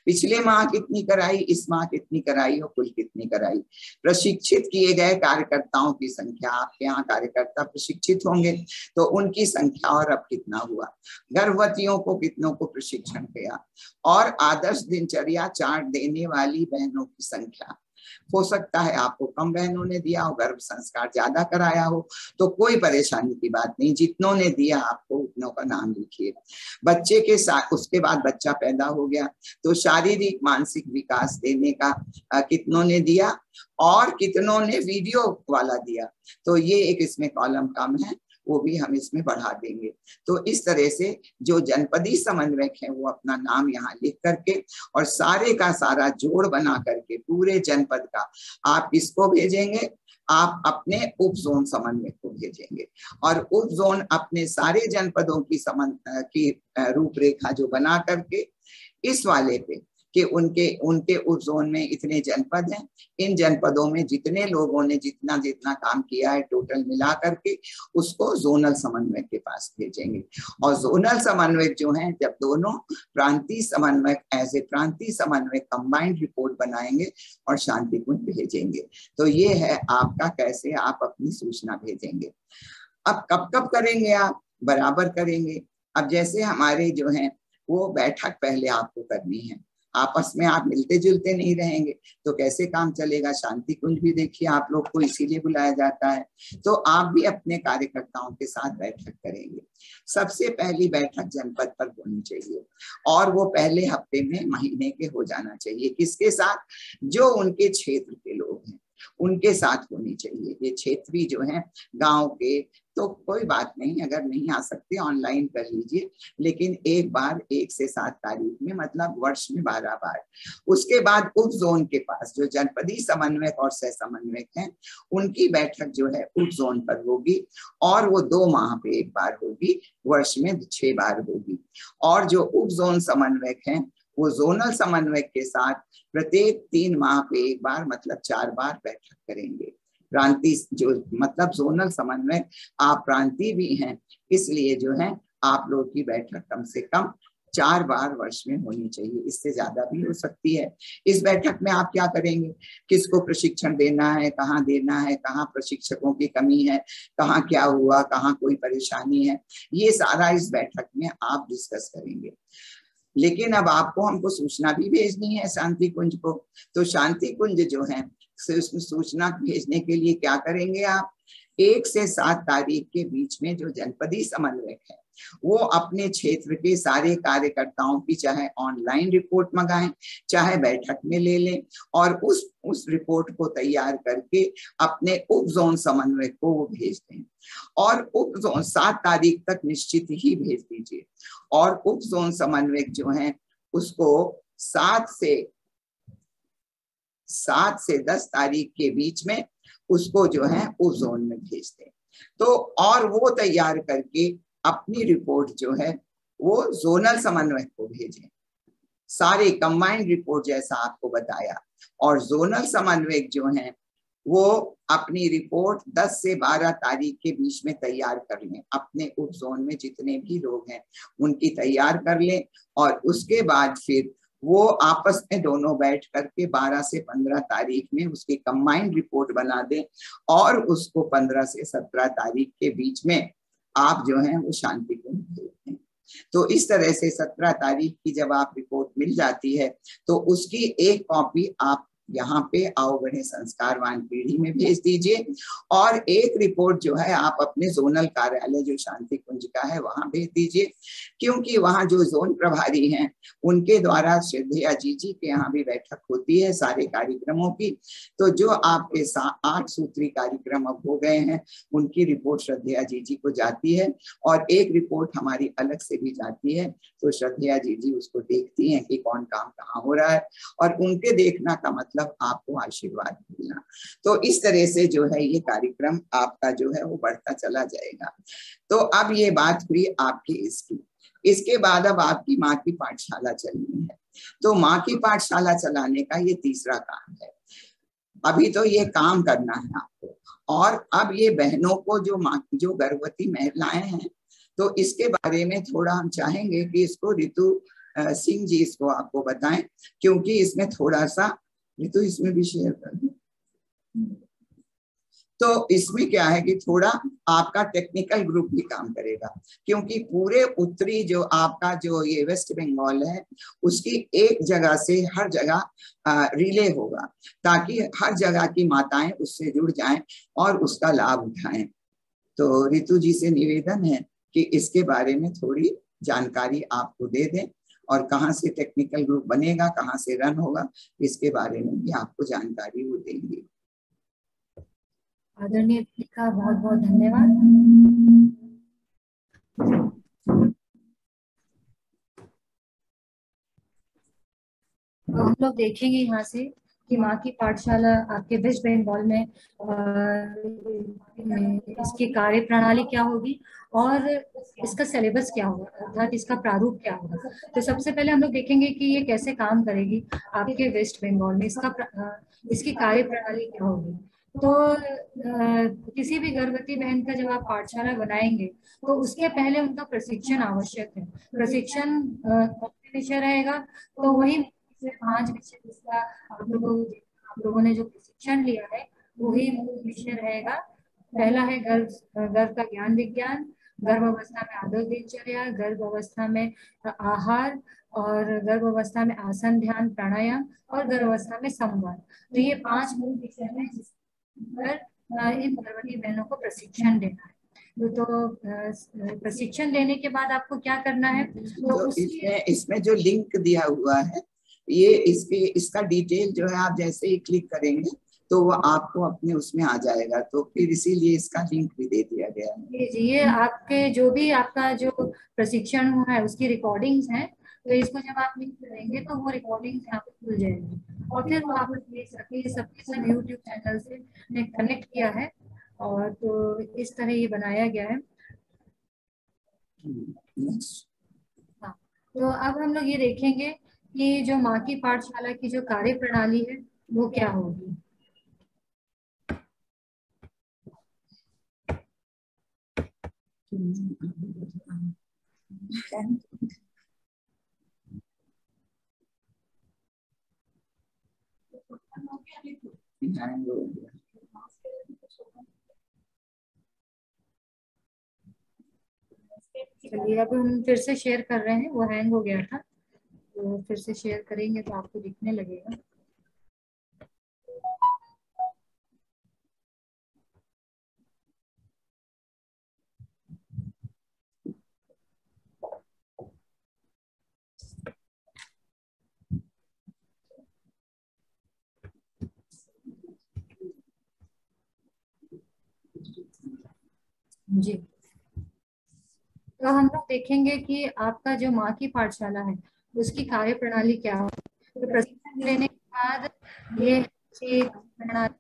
पिछले माह कितनी कराई, इस माह कितनी कराई और कुल कितनी कराई। प्रशिक्षित किए गए कार्यकर्ताओं की संख्या, आपके यहाँ कार्यकर्ता प्रशिक्षित होंगे तो उनकी संख्या और अब कितना हुआ। गर्भवतियों को कितनों को प्रशिक्षण किया और आदर्श दिनचर्या चार्ट देने वाली बहनों की संख्या। हो सकता है आपको कम बहनों ने दिया हो, गर्भ संस्कार ज्यादा कराया हो, तो कोई परेशानी की बात नहीं, जितनों ने दिया आपको उतनों का नाम लिखिए। बच्चे के साथ उसके बाद बच्चा पैदा हो गया तो शारीरिक मानसिक विकास देने का कितनों ने दिया और कितनों ने वीडियो वाला दिया, तो ये एक इसमें कॉलम कम है, वो भी हम इसमें बढ़ा देंगे। तो इस तरह से जो जनपदी समन्वयक है वो अपना नाम यहाँ लिख करके और सारे का सारा जोड़ बना करके पूरे जनपद का आप किसको भेजेंगे, आप अपने उप जोन समन्वयक को भेजेंगे और उप जोन अपने सारे जनपदों की रूपरेखा जो बना करके इस वाले पे कि उनके उप जोन में इतने जनपद हैं, इन जनपदों में जितने लोगों ने जितना जितना काम किया है टोटल मिला करके उसको जोनल समन्वयक के पास भेजेंगे। और जोनल समन्वयक जो हैं जब दोनों प्रांतीय समन्वयक एज ए प्रांतीय समन्वयक कंबाइंड रिपोर्ट बनाएंगे और शांति कुंज भेजेंगे। तो ये है आपका कैसे आप अपनी सूचना भेजेंगे। अब कब कब करेंगे, आप बराबर करेंगे। अब जैसे हमारे जो हैं वो बैठक पहले आपको करनी है, आपस में आप मिलते जुलते नहीं रहेंगे तो कैसे काम चलेगा। शांति कुंज भी देखिए आप लोग को इसीलिए बुलाया जाता है। तो आप भी अपने कार्यकर्ताओं के साथ बैठक करेंगे। सबसे पहली बैठक जनपद पर होनी चाहिए और वो पहले हफ्ते में महीने के हो जाना चाहिए। किसके साथ, जो उनके क्षेत्र के लोग हैं उनके साथ होनी चाहिए। ये क्षेत्रीय जो है गांव के, तो कोई बात नहीं, अगर नहीं आ सकते ऑनलाइन कर लीजिए, लेकिन एक बार 1 से 7 तारीख में, मतलब वर्ष में 12 बार। उसके बाद उप जोन के पास जो जनपदी समन्वयक और सह समन्वयक हैं उनकी बैठक जो है उप जोन पर होगी और वो 2 माह पे एक बार होगी, वर्ष में 6 बार होगी। और जो उप जोन समन्वयक हैं वो जोनल समन्वयक के साथ प्रत्येक 3 माह पे एक बार, मतलब 4 बार बैठक करेंगे। प्रांतीय जो मतलब जोनल समन्वय आप प्रांतीय भी हैं, इसलिए जो है आप लोग की बैठक कम से कम 4 बार वर्ष में होनी चाहिए, इससे ज्यादा भी हो सकती है। इस बैठक में आप क्या करेंगे, किसको प्रशिक्षण देना है, कहाँ देना है, कहाँ प्रशिक्षकों की कमी है, कहाँ क्या हुआ, कहाँ कोई परेशानी है, ये सारा इस बैठक में आप डिस्कस करेंगे। लेकिन अब आपको हमको सूचना भी भेजनी है शांति कुंज को। तो शांति कुंज जो है उसमें सूचना भेजने के लिए क्या करेंगे, आप 1 से 7 तारीख के बीच में जो जनपदी समन्वयक है वो अपने क्षेत्र के सारे कार्यकर्ताओं की चाहे ऑनलाइन रिपोर्ट मंगाएं चाहे बैठक में ले लें और उस रिपोर्ट को तैयार करके अपने उप जोन समन्वयक को वो भेज दें। और उप जोन 7 तारीख तक निश्चित ही भेज दीजिए और उप जोन समन्वयक जो है उसको 7 से 10 तारीख के बीच में उसको जो है उप जोन में भेज दें। तो और वो तैयार करके अपनी रिपोर्ट जो है वो जोनल समन्वयक को भेजें, सारे कंबाइंड रिपोर्ट जैसा आपको बताया। और जोनल समन्वयक जो है वो अपनी रिपोर्ट 10 से 12 तारीख के बीच में तैयार कर लें। अपने उप जोन में जितने भी लोग हैं उनकी तैयार कर लें, और उसके बाद फिर वो आपस में दोनों बैठ करके 12 से 15 तारीख में उसकी कंबाइंड रिपोर्ट बना दें, और उसको 15 से 17 तारीख के बीच में आप जो है वो शांति कुंज भेज दें। तो इस तरह से 17 तारीख की जब आप रिपोर्ट मिल जाती है तो उसकी एक कॉपी आप यहाँ पे आओ बढ़े संस्कारवान पीढ़ी में भेज दीजिए, और एक रिपोर्ट जो है आप अपने जोनल कार्यालय जो शांति कुंज का है वहां भेज दीजिए, क्योंकि वहां जो जोन प्रभारी हैं उनके द्वारा श्रद्धेया जी के यहाँ भी बैठक होती है सारे कार्यक्रमों की। तो जो आपके 8 सूत्री कार्यक्रम अब हो गए हैं उनकी रिपोर्ट श्रद्धेया जी को जाती है, और एक रिपोर्ट हमारी अलग से भी जाती है। तो श्रद्धेया जी उसको देखती हैं कि कौन काम कहाँ हो रहा है, और उनके देखना का मतलब आपको आशीर्वाद मिलना। तो इस तरह से जो है ये कार्यक्रम आपका जो है वो बढ़ता चला जाएगा। तो अब ये बात हुई आपकी इसकी। इसके बाद अब आपकी माँ की पाठशाला चलनी है। तो माँ की पाठशाला चलाने का ये तीसरा काम है। अभी तो ये काम करना है आपको, और अब ये बहनों को जो गर्भवती महिलाएं हैं, तो इसके बारे में थोड़ा हम चाहेंगे कि इसको रितु सिंह जी इसको आपको बताएं, क्योंकि इसमें थोड़ा सा रितु इसमें भी शेयर कर दो। तो इसमें क्या है कि थोड़ा आपका टेक्निकल ग्रुप भी काम करेगा, क्योंकि पूरे उत्तरी जो आपका जो ये वेस्ट बंगाल है उसकी एक जगह से हर जगह रिले होगा, ताकि हर जगह की माताएं उससे जुड़ जाएं और उसका लाभ उठाएं। तो रितु जी से निवेदन है कि इसके बारे में थोड़ी जानकारी आपको दे दें, और कहाँ से टेक्निकल ग्रुप बनेगा, कहाँ से रन होगा, इसके बारे में भी आपको जानकारी वो देंगे। आदरणीय का बहुत बहुत धन्यवाद। तो हम लोग देखेंगे यहाँ से कि माँ की पाठशाला आपके वेस्ट बंगाल में इसकी कार्य प्रणाली क्या होगी और इसका सिलेबस क्या होगा, अर्थात इसका प्रारूप क्या होगा। तो सबसे पहले हम लोग देखेंगे कि ये कैसे काम करेगी आपके वेस्ट बंगाल में, इसकी कार्य प्रणाली क्या होगी। तो किसी भी गर्भवती बहन का जब आप पाठशाला बनाएंगे तो उसके पहले उनका प्रशिक्षण आवश्यक है। प्रशिक्षण कौन सा विषय रहेगा, तो वही 5 विषय जिसका आप लोगों ने जो प्रशिक्षण लिया है वही विषय रहेगा। पहला है गर्भ का ज्ञान विज्ञान, गर्भ अवस्था में आदर्श दिनचर्या, गर्भ अवस्था में आहार, और गर्भ अवस्था में आसन ध्यान प्राणायाम, और गर्भ अवस्था में संवाद। तो ये 5 मूल विषय हैं जिस पर इन गर्भवती बहनों को प्रशिक्षण देना है। तो प्रशिक्षण लेने के बाद आपको क्या करना है, तो इसमें जो लिंक दिया हुआ है ये इसका डिटेल जो है आप जैसे ही क्लिक करेंगे तो वो आपको अपने उसमें आ जाएगा, तो फिर इसीलिए इसका लिंक भी दे दिया गया है। ये आपके जो भी आपका जो प्रशिक्षण हुआ है उसकी रिकॉर्डिंग्स हैं, तो इसको जब आप लिंक करेंगे तो वो रिकॉर्डिंग्स यहाँ पे खुल जाएगी, और फिर वो आप देख सकते हैं। सबके सब यूट्यूब चैनल से कनेक्ट किया है, और तो इस तरह ये बनाया गया है। हाँ, तो अब हम लोग ये देखेंगे कि जो माँ की पाठशाला की जो कार्य प्रणाली है वो क्या होगी। चलिए अब हम फिर से शेयर कर रहे हैं, वो हैंग हो गया था, तो फिर से शेयर करेंगे तो आपको दिखने लगेगा। जी, तो हम लोग देखेंगे कि आपका जो माँ की पाठशाला है उसकी कार्य प्रणाली क्या है। तो प्रशिक्षण लेने के बाद ये प्रणाली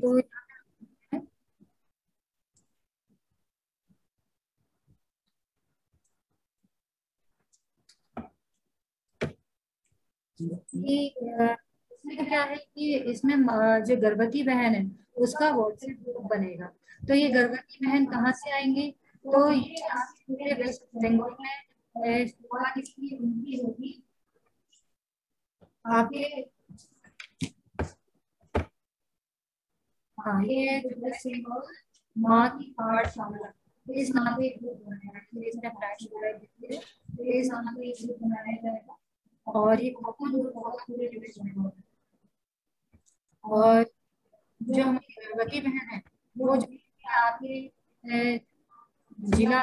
तो कि इसमें क्या है कि इसमें जो गर्भवती बहन है उसका व्हाट्सएप ग्रुप बनेगा। तो ये गर्भवती बहन कहाँ से आएंगी? तो ये आपके पूरे वेस्ट बंगाल में शुरुआत इसकी उनकी होगी आपके। हाँ, ये वेस्ट बंगाल माँ की पाठशाला इस नाम से एक ग्रुप बनाया है। इसमें फ्लैश इस नाम से एक ग्रुप बनाया जाएगा और ये कॉमन ग्रुप होगा पूरे वेस्ट बंगाल में। और जो हमारी गर्भवती बहन है वो जो आपके जिला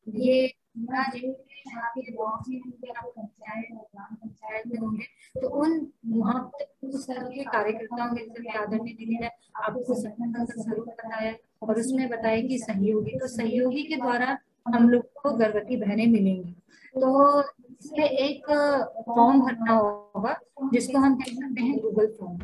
ये जिला जिले आपके गाँव में होंगे, आपको पंचायत और ग्राम पंचायत में होंगे, तो उन वहाँ पे उस तरह के कार्यकर्ता होंगे। जैसे आदरणीय दीदी ने आपको संगठन का स्वरूप बताया और उसमें बताया कि सहयोगी, तो सहयोगी के द्वारा हम लोग को गर्भवती बहनें मिलेंगी। तो इसमें एक फॉर्म भरना होगा जिसको हम कह सकते हैं गूगल फॉर्म।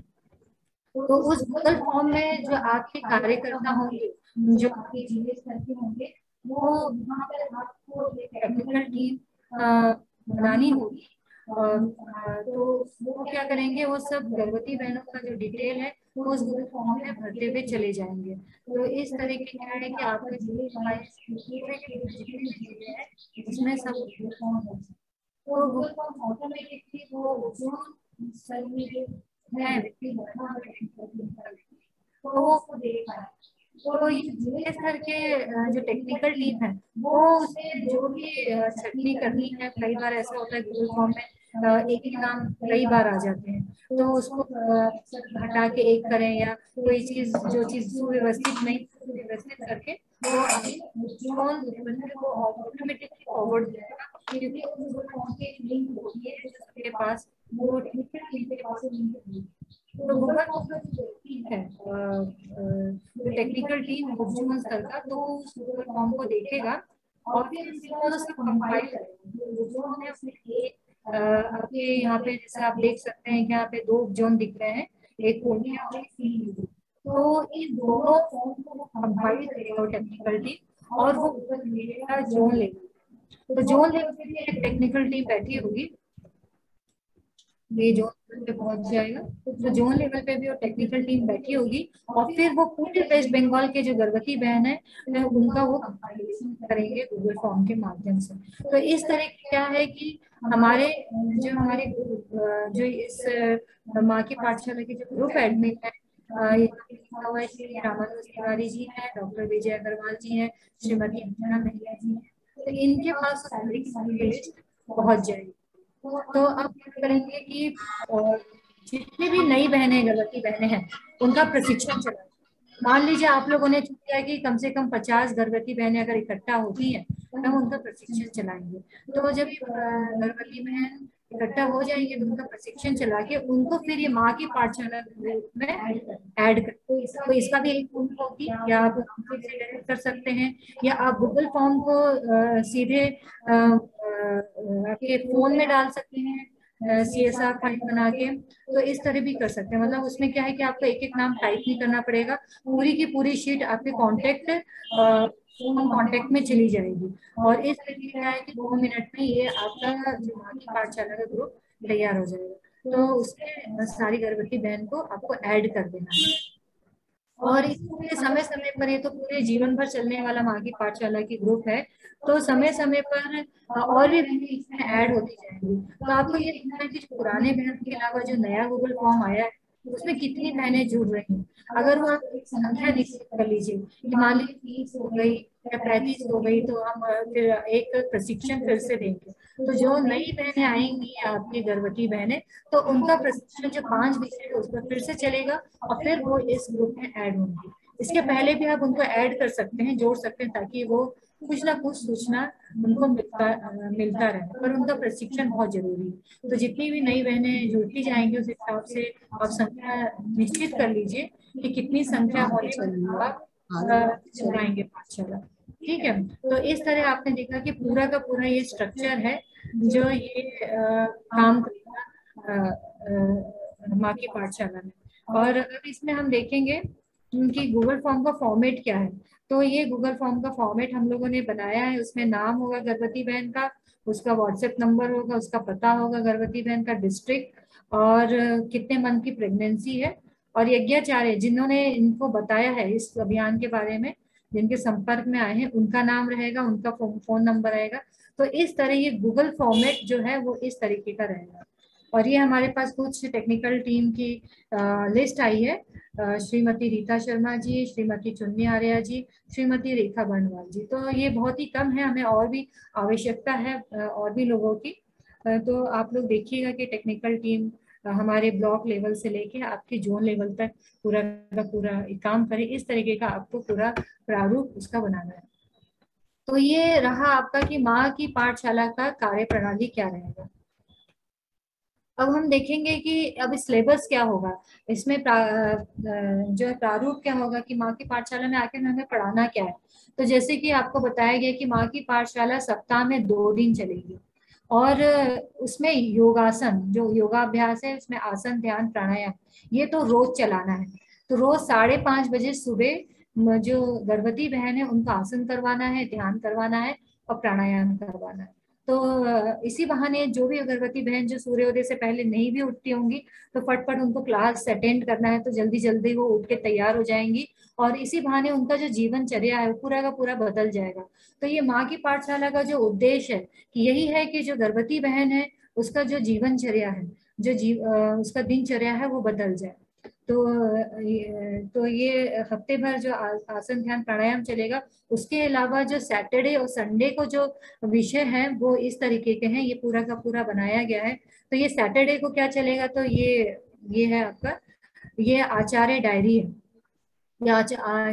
तो उस गूगल फॉर्म में जो आपके कार्यकर्ता होंगे, जो आपके जिले स्तर के होंगे, वो वहाँ पर आपको एक टेक्निकल टीम बनानी होगी। तो वो क्या करेंगे, वो सब गर्भवती बहनों का जो डिटेल है वो उस गूगल फॉर्म में भरते हुए चले जाएंगे। तो इस तरीके क्या है कि आपका जिले जितने भी जिले हैं इसमें सब गूगल फॉर्म हो। तो गूगल फॉर्म ऑटोमेटिकली वो जो है व्यक्ति तो वो उसको देख पाए। तो ये जिले स्तर के जो टेक्निकल टीम है वो उसे जो भी छटनी करनी है, कई बार ऐसा होता है गूगल फॉर्म में एक ही नाम कई बार आ जाते हैं, तो उसको हटा के एक करें या कोई चीज जो चीज सुव्यवस्थित नहीं व्यवस्थित करके वो ऑटोमेटिकली फॉरवर्ड जाएगा, क्योंकि गूगल फॉर्म की लिंक होती है सबके पास, वो टेक्निकल टीम के पास लिंक होती है। तो गूगल फॉर्म है टेक्निकल टीम उपजुमन स्तर का, तो उस गूगल फॉर्म को देखेगा और फिर उसको कंपाइल करेगा। जो हमने अपने आपके यहाँ पे जैसे आप देख सकते हैं कि यहाँ पे दो जोन दिख रहे हैं, एक पूर्णिया और एक पीलीभीत। तो इन दोनों फॉर्म को वो कंपाइल करेगा टेक्निकल टीम और वो मिलेगा जोन लेवल। तो जोन लेवल पे भी एक टेक्निकल टीम बैठी होगी, ये जोन लेवल पे पहुंच जाएगा तो जोन लेवल पे भी वो टेक्निकल टीम बैठी होगी और फिर वो पूरे वेस्ट बंगाल के जो गर्भवती बहन है उनका वो कंपाइलेशन करेंगे गूगल फॉर्म के माध्यम से। तो इस तरह क्या है कि हमारे जो इस माँ की पाठशाला के जो ग्रुप एडमिन है, श्री रामानुज तिवारी जी हैं, डॉक्टर विजय अग्रवाल जी हैं, श्रीमती अंजना महिला जी हैं, तो इनके पास सारी लिस्ट पहुंच जाएगी। तो अब क्या करेंगे कि जितनी भी नई बहनें गर्भवती बहनें हैं उनका प्रशिक्षण चला। मान लीजिए आप लोगों ने किया कि कम से कम 50 गर्भवती बहनें अगर इकट्ठा होती हैं तो हम उनका प्रशिक्षण चलाएंगे। तो जब गर्भवती बहन इकट्ठा हो जाएंगे तो उनका प्रशिक्षण चला के उनको फिर ये माँ की पाठशाला में ऐड कर, तो इसका भी एक लिंक होगी, या आप डायरेक्ट कर सकते हैं या आप गूगल फॉर्म को सीधे आपके फोन में डाल सकते हैं CSR फाइल बना के। तो इस तरह भी कर सकते हैं, मतलब उसमें क्या है कि आपको एक एक नाम टाइप नहीं करना पड़ेगा, पूरी की पूरी शीट आपके कांटेक्ट में चली जाएगी और इस तरीके क्या है कि 2 मिनट में ये आपका जो माँ की पाठशाला का ग्रुप तैयार हो जाएगा। तो उसमें सारी गर्भवती बहन को आपको ऐड कर देना है और इसमें समय समय पर, ये तो पूरे जीवन भर चलने वाला माँ की पाठशाला की ग्रुप है, तो समय समय पर और भी बहनें इसमें ऐड होती जाएंगी। तो आपको ये देखना है कि जो पुराने बहन के अलावा जो नया गूगल फॉर्म आया है उसमें कितनी बहनें जुड़ रही हैं। अगर वो आप एक संख्या निश्चित कर लीजिए कि मान लीजिए 30 हो गई या 35 हो गई, तो हम फिर एक प्रशिक्षण फिर से देंगे। तो जो नई बहनें आएंगी आपकी गर्भवती बहनें, तो उनका प्रशिक्षण जो 5 विषय है उस पर फिर से चलेगा और फिर वो इस ग्रुप में ऐड होंगी। इसके पहले भी आप उनको ऐड कर सकते हैं, जोड़ सकते हैं, ताकि वो कुछ ना कुछ सूचना उनको मिलता रहे, पर उनका प्रशिक्षण बहुत जरूरी है। तो जितनी भी नई बहनें जुड़ती जाएंगी उस हिसाब से आप संख्या निश्चित कर लीजिए कि कितनी संख्या होने पर आप चलाएंगे पाठशाला। ठीक है, तो इस तरह आपने देखा कि पूरा का पूरा ये स्ट्रक्चर है जो ये काम करेगा माँ की पाठशाला में। और अब इसमें हम देखेंगे कि गूगल फॉर्म का फॉर्मेट क्या है। तो ये गूगल फॉर्म का फॉर्मेट हम लोगों ने बनाया है। उसमें नाम होगा गर्भवती बहन का, उसका व्हाट्सएप नंबर होगा, उसका पता होगा, गर्भवती बहन का डिस्ट्रिक्ट, और कितने मंथ की प्रेगनेंसी है, और यज्ञाचार्य जिन्होंने इनको बताया है इस अभियान के बारे में, जिनके संपर्क में आए हैं, उनका नाम रहेगा, उनका फोन नंबर रहेगा। तो इस तरह ये गूगल फॉर्मेट जो है वो इस तरीके का रहेगा। और ये हमारे पास कुछ टेक्निकल टीम की लिस्ट आई है। श्रीमती रीता शर्मा जी, श्रीमती चुन्नी आर्या जी, श्रीमती रेखा बर्णवाल जी। तो ये बहुत ही कम है, हमें और भी आवश्यकता है और भी लोगों की। तो आप लोग देखिएगा कि टेक्निकल टीम हमारे ब्लॉक लेवल से लेके आपकी जोन लेवल तक पूरा का पूरा काम करे। इस तरीके का आपको पूरा प्रारूप उसका बनाना है। तो ये रहा आपका कि माँ की पाठशाला का कार्य प्रणाली क्या रहेगा। अब हम देखेंगे कि अब सिलेबस क्या होगा, इसमें जो है प्रारूप क्या होगा कि माँ की पाठशाला में आकर हमें पढ़ाना क्या है। तो जैसे कि आपको बताया गया कि माँ की पाठशाला सप्ताह में 2 दिन चलेगी, और उसमें योगासन जो योगाभ्यास है, उसमें आसन ध्यान प्राणायाम ये तो रोज चलाना है। तो रोज 5:30 बजे सुबह जो गर्भवती बहन है उनको आसन करवाना है, ध्यान करवाना है और प्राणायाम करवाना है। तो इसी बहाने जो भी गर्भवती बहन जो सूर्योदय से पहले नहीं भी उठती होंगी तो फटफट उनको क्लास अटेंड करना है, तो जल्दी जल्दी वो उठ के तैयार हो जाएंगी, और इसी बहाने उनका जो जीवनचर्या है वो पूरा का पूरा बदल जाएगा। तो ये माँ की पाठशाला का जो उद्देश्य है कि यही है कि जो गर्भवती बहन है उसका जो जीवनचर्या है, उसका दिनचर्या है वो बदल जाए। तो ये हफ्ते भर जो आसन ध्यान प्राणायाम चलेगा। उसके अलावा जो सैटरडे और संडे को जो विषय है वो इस तरीके के हैं, ये पूरा का पूरा बनाया गया है। तो ये सैटरडे को क्या चलेगा, तो ये है आपका, ये आचार्य डायरी है। या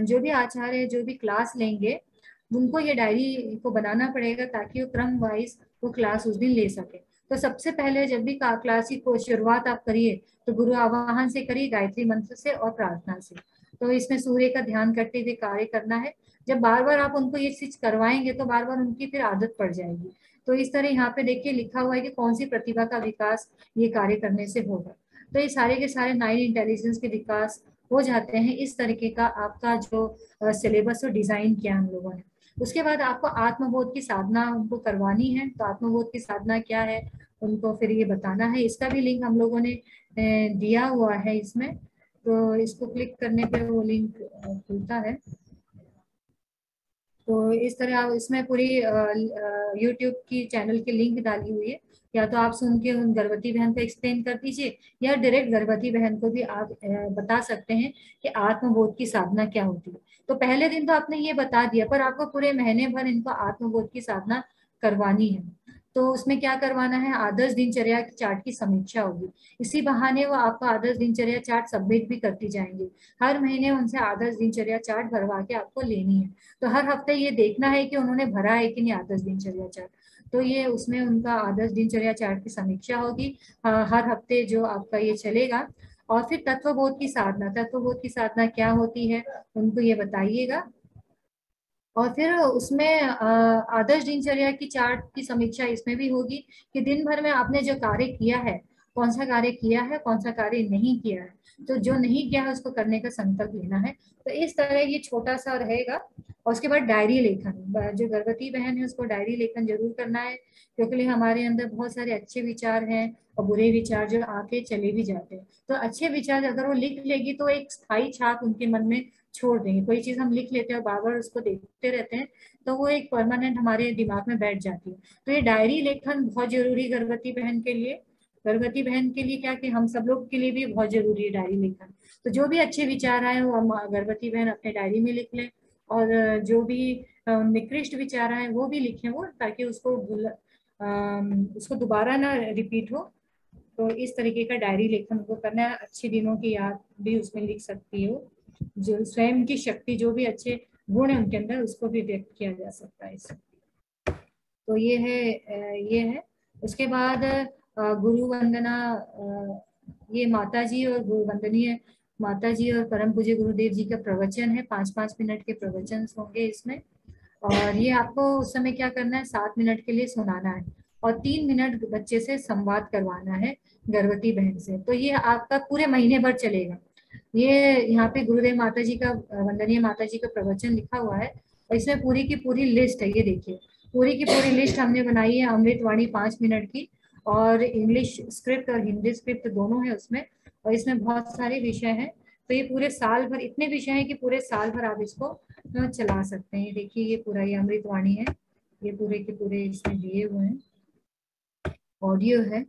जो भी आचार्य जो भी क्लास लेंगे उनको ये डायरी को बनाना पड़ेगा ताकि वो क्रम वाइज वो क्लास उस दिन ले सके। तो सबसे पहले जब भी क्लास की को शुरुआत आप करिए तो गुरु आवाहन से करिए, गायत्री मंत्र से और प्रार्थना से। तो इसमें सूर्य का ध्यान करते हुए कार्य करना है। जब बार बार आप उनको ये चीज करवाएंगे तो बार बार उनकी फिर आदत पड़ जाएगी। तो इस तरह यहाँ पे देखिए लिखा हुआ है कि कौन सी प्रतिभा का विकास ये कार्य करने से होगा। तो ये सारे के सारे 9 इंटेलिजेंस के विकास हो जाते हैं। इस तरीके का आपका जो सिलेबस डिजाइन किया हम लोगों ने। उसके बाद आपको आत्मबोध की साधना उनको करवानी है। तो आत्मबोध की साधना क्या है उनको फिर ये बताना है। इसका भी लिंक हम लोगों ने दिया हुआ है इसमें। तो इसको क्लिक करने पे वो लिंक खुलता है। तो इस तरह आप इसमें पूरी यूट्यूब की चैनल की लिंक डाली हुई है। या तो आप सुन के उन गर्भवती बहन को एक्सप्लेन कर दीजिए, या डायरेक्ट गर्भवती बहन को भी आप बता सकते हैं कि आत्मबोध की साधना क्या होती है। तो पहले दिन तो आपने ये बता दिया, पर आपको पूरे महीने भर इनको आत्मबोध की साधना करवानी है। तो उसमें क्या करवाना है, आदर्श दिनचर्या चार्ट की समीक्षा होगी। इसी बहाने वो आपका आदर्श दिनचर्या चार्ट सबमिट भी करती जाएंगे। हर महीने उनसे आदर्श दिनचर्या चार्ट भरवा के आपको लेनी है। तो हर हफ्ते ये देखना है कि उन्होंने भरा है कि नहीं आदर्श दिनचर्या चार्ट। तो ये उसमें उनका आदर्श दिनचर्या चार्ट की समीक्षा होगी हर हफ्ते जो आपका ये चलेगा। और फिर तत्वबोध की साधना, तत्वबोध की साधना क्या होती है उनको ये बताइएगा। और फिर उसमें आदर्श दिनचर्या की चार्ट की समीक्षा इसमें भी होगी कि दिन भर में आपने जो कार्य किया है, कौन सा कार्य किया है, कौन सा कार्य नहीं किया है। तो जो नहीं किया है उसको करने का संकल्प लेना है। तो इस तरह ये छोटा सा रहेगा। और उसके बाद डायरी लेखन, जो गर्भवती बहन है उसको डायरी लेखन जरूर करना है, क्योंकि हमारे अंदर बहुत सारे अच्छे विचार हैं और बुरे विचार जो आके चले भी जाते हैं। तो अच्छे विचार अगर वो लिख लेगी तो एक स्थायी छाप उनके मन में छोड़ देंगे। कोई चीज हम लिख लेते हैं और बार बार उसको देखते रहते हैं तो वो एक परमानेंट हमारे दिमाग में बैठ जाती है। तो ये डायरी लेखन बहुत जरूरी गर्भवती बहन के लिए। गर्भवती बहन के लिए क्या कि हम सब लोग के लिए भी बहुत जरूरी है डायरी लेखन। तो जो भी अच्छे विचार आए वो गर्भवती बहन अपने डायरी में लिख लें, और जो भी निकृष्ट विचार आए वो भी लिखें वो, ताकि उसको दोबारा ना रिपीट हो। तो इस तरीके का डायरी लेखन उनको करना है। अच्छे दिनों की याद भी उसमें लिख सकती है, जो स्वयं की शक्ति जो भी अच्छे गुण है उनके अंदर उसको भी व्यक्त किया जा सकता है इससे। तो ये है। उसके बाद गुरु वंदना, ये माता जी और गुरु वंदनीय माता जी और परम पूज्य गुरुदेव जी का प्रवचन है। 5-5 मिनट के प्रवचन होंगे इसमें। और ये आपको उस समय क्या करना है, 7 मिनट के लिए सुनाना है और 3 मिनट बच्चे से संवाद करवाना है गर्भवती बहन से। तो ये आपका पूरे महीने भर चलेगा। ये यहाँ पे गुरुदेव माता जी का, वंदनीय माता जी का प्रवचन लिखा हुआ है, और इसमें पूरी की पूरी लिस्ट है। ये देखिए, पूरी की पूरी लिस्ट हमने बनाई है अमृतवाणी 5 मिनट की, और इंग्लिश स्क्रिप्ट और हिंदी स्क्रिप्ट दोनों है उसमें, और इसमें बहुत सारे विषय हैं। तो ये पूरे साल भर इतने विषय हैं कि पूरे साल भर आप इसको चला सकते हैं। ये देखिए, ये पूरा ये अमृतवाणी है, ये पूरे के पूरे इसमें दिए हुए हैं, ऑडियो है,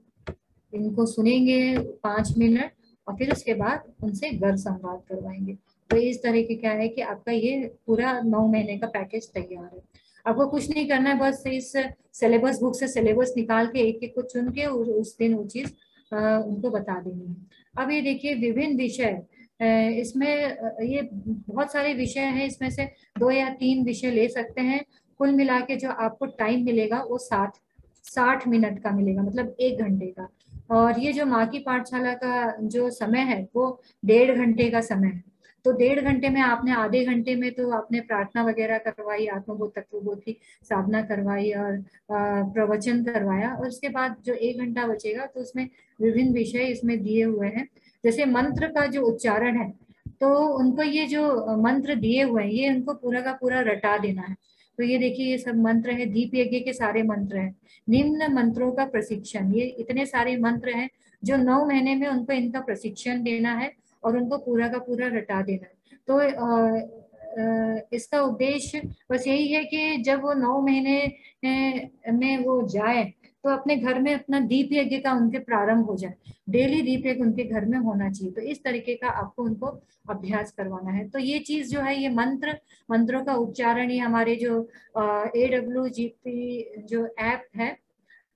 इनको सुनेंगे 5 मिनट, और फिर उसके बाद उनसे घर संवाद करवाएंगे। तो इस तरह की क्या है कि आपका ये पूरा 9 महीने का पैकेज तैयार है। आपको कुछ नहीं करना है, बस इस सिलेबस बुक से सिलेबस निकाल के एक एक को चुन के उस दिन वो चीज उनको बता देनी है। अब ये देखिए, विभिन्न विषय, इसमें ये बहुत सारे विषय हैं, इसमें से 2 या 3 विषय ले सकते हैं। कुल मिला के जो आपको टाइम मिलेगा वो 60 मिनट का मिलेगा, मतलब 1 घंटे का। और ये जो माँ की पाठशाला का जो समय है वो 1.5 घंटे का समय है। तो 1.5 घंटे में आपने, आधे घंटे में तो आपने प्रार्थना वगैरह करवाई, आत्मबोध तत्वबोध की साधना करवाई और प्रवचन करवाया, और उसके बाद जो 1 घंटा बचेगा तो उसमें विभिन्न विषय इसमें दिए हुए हैं। जैसे मंत्र का जो उच्चारण है, तो उनको ये जो मंत्र दिए हुए हैं ये उनको पूरा का पूरा रटा देना है। तो ये देखिए, ये सब मंत्र है, दीप यज्ञ के सारे मंत्र हैं। निम्न मंत्रों का प्रशिक्षण, ये इतने सारे मंत्र हैं जो 9 महीने में उनको इनका प्रशिक्षण देना है और उनको पूरा का पूरा रटा देना है। तो इसका उद्देश्य बस यही है कि जब वो 9 महीने में वो जाए तो अपने घर में अपना दीप यज्ञ का उनके प्रारंभ हो जाए। डेली दीप यज्ञ उनके घर में होना चाहिए। तो इस तरीके का आपको उनको अभ्यास करवाना है। तो ये चीज जो है, ये मंत्रों का उच्चारण, ये हमारे जो AWGP जो ऐप है,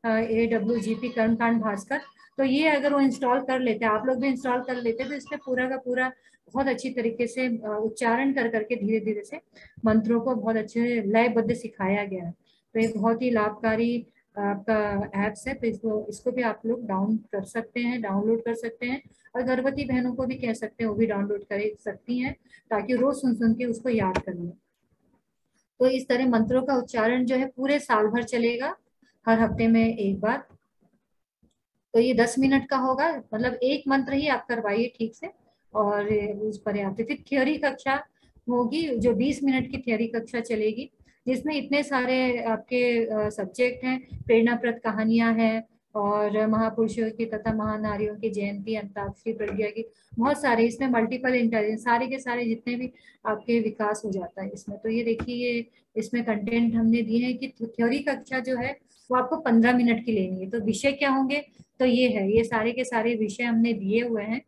AWGP कर्मकांड भास्कर, तो ये अगर वो इंस्टॉल कर लेते हैं, आप लोग भी इंस्टॉल कर लेते हैं, तो इसमें पूरा का पूरा बहुत अच्छी तरीके से उच्चारण कर करके धीरे धीरे से मंत्रों को बहुत अच्छे लयबद्ध सिखाया गया है। तो ये बहुत ही लाभकारी आपका एप्स है। तो इसको भी आप लोग डाउनलोड कर सकते हैं, और गर्भवती बहनों को भी कह सकते हैं वो भी डाउनलोड कर सकती हैं, ताकि रोज सुन सुन के उसको याद कर लें। तो इस तरह मंत्रों का उच्चारण जो है पूरे साल भर चलेगा, हर हफ्ते में एक बार। तो ये 10 मिनट का होगा, मतलब एक मंत्र ही आप करवाइए ठीक से, और उस पर आते फिर थियोरी कक्षा होगी, जो 20 मिनट की थियोरी कक्षा चलेगी, जिसमें इतने सारे आपके सब्जेक्ट हैं। प्रेरणाप्रद कहानियां हैं, और महापुरुषों की तथा महानारियों की जयंती, अंताक्षरी, प्रज्ञा की, बहुत सारे इसमें मल्टीपल इंटेलिजेंस, सारे के सारे जितने भी आपके विकास हो जाता है इसमें। तो ये देखिए, ये इसमें कंटेंट हमने दिए हैं कि थ्योरी कक्षा जो है वो आपको 15 मिनट की लेनी है। तो विषय क्या होंगे, तो ये है, ये सारे के सारे विषय हमने दिए हुए हैं।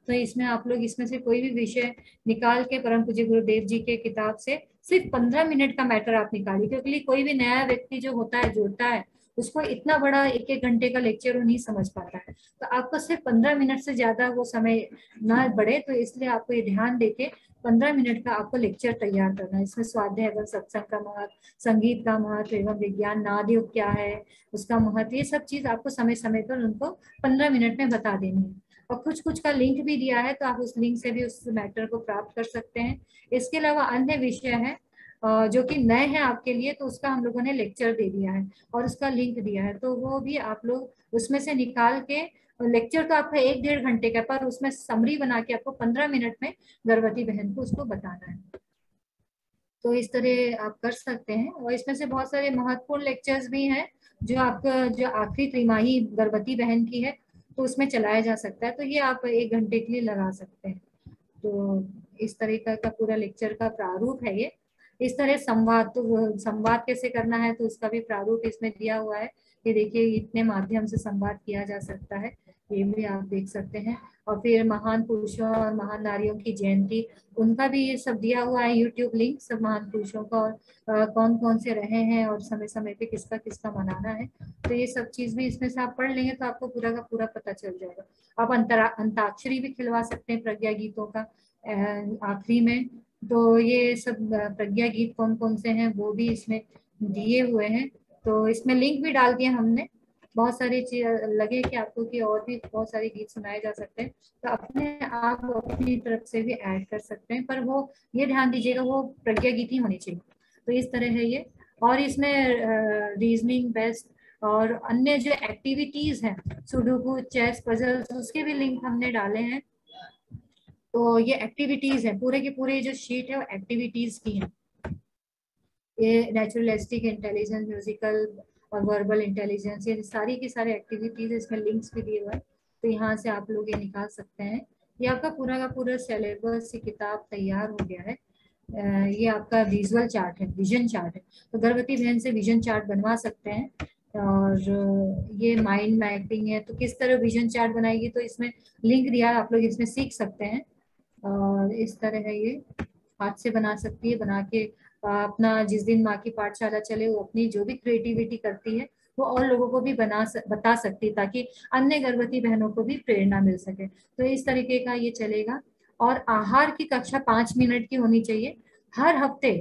तो इसमें आप लोग इसमें से कोई भी विषय निकाल के परम पूज्य गुरुदेव जी के किताब से सिर्फ 15 मिनट का मैटर आप निकालिए, क्योंकि कोई भी नया व्यक्ति जो होता है, जुड़ता है, उसको इतना बड़ा 1-1 घंटे का लेक्चर वो नहीं समझ पाता है। तो आपको सिर्फ 15 मिनट से ज्यादा वो समय ना बढ़े, तो इसलिए आपको ये ध्यान देके 15 मिनट का आपको लेक्चर तैयार करना है। इसमें स्वाध्याय एवं सत्संग का महत्व, संगीत का महत्व एवं विज्ञान, नाद योग क्या है उसका महत्व, ये सब चीज आपको समय समय पर उनको 15 मिनट में बता देनी है। और कुछ कुछ का लिंक भी दिया है, तो आप उस लिंक से भी उस मैटर को प्राप्त कर सकते हैं। इसके अलावा अन्य विषय है जो कि नए हैं आपके लिए, तो उसका हम लोगों ने लेक्चर दे दिया है और उसका लिंक दिया है, तो वो भी आप लोग उसमें से निकाल के, लेक्चर तो आपका 1-1.5 घंटे का, पर उसमें समरी बना के आपको 15 मिनट में गर्भवती बहन को उसको बताना है। तो इस तरह आप कर सकते हैं। और इसमें से बहुत सारे महत्वपूर्ण लेक्चर्स भी हैं जो आपका जो आखिरी त्रिमाही गर्भवती बहन की है, तो उसमें चलाया जा सकता है। तो ये आप 1 घंटे के लिए लगा सकते हैं। तो इस तरीका का पूरा लेक्चर का प्रारूप है ये। इस तरह संवाद, तो संवाद कैसे करना है तो उसका भी प्रारूप इसमें दिया हुआ है। ये देखिए, इतने माध्यम से संवाद किया जा सकता है, ये भी आप देख सकते हैं। और फिर महान पुरुषों और महान नारियों की जयंती, उनका भी ये सब दिया हुआ है, यूट्यूब लिंक, सब महान पुरुषों का, और कौन कौन से रहे हैं और समय समय पे किसका किसका मनाना है। तो ये सब चीज भी इसमें से आप पढ़ लेंगे तो आपको पूरा का पूरा पता चल जाएगा। आप अंताक्षरी भी खिलवा सकते हैं प्रज्ञा गीतों का आखिरी में। तो ये सब प्रज्ञा गीत कौन कौन से हैं वो भी इसमें दिए हुए हैं। तो इसमें लिंक भी डाल दिया हमने। बहुत सारी चीज लगे कि आपको कि और भी बहुत सारे गीत सुनाए जा सकते हैं, तो अपने आप अपनी तरफ से भी ऐड कर सकते हैं, पर वो ये ध्यान दीजिएगा वो प्रज्ञा गीत ही होनी चाहिए। तो इस तरह है ये। और इसमें रीजनिंग बेस्ट और अन्य जो एक्टिविटीज हैं, सुडोकू, चेस, पजल्स, उसके भी लिंक हमने डाले हैं। तो ये एक्टिविटीज है, पूरे के पूरे जो शीट है वो एक्टिविटीज की है। ये नेचुरलिस्टिक इंटेलिजेंस, म्यूजिकल और वर्बल इंटेलिजेंस, ये सारी की सारी एक्टिविटीज, इसमें लिंक्स भी दिए हुए हैं, तो यहाँ से आप लोग ये निकाल सकते हैं। ये आपका पूरा का पूरा सिलेबस, किताब तैयार हो गया है। ये आपका विजुअल चार्ट है, विजन चार्ट है, तो गर्भवती बहन से विजन चार्ट बनवा सकते हैं। और ये माइंड मैपिंग है, तो किस तरह विजन चार्ट बनाएगी, तो इसमें लिंक दिया है, आप लोग इसमें सीख सकते हैं। और इस तरह है, ये हाथ से बना सकती है, बना के अपना जिस दिन माँ की पाठशाला चले वो अपनी जो भी क्रिएटिविटी करती है वो और लोगों को भी बता सकती है, ताकि अन्य गर्भवती बहनों को भी प्रेरणा मिल सके। तो इस तरीके का ये चलेगा। और आहार की कक्षा 5 मिनट की होनी चाहिए हर हफ्ते,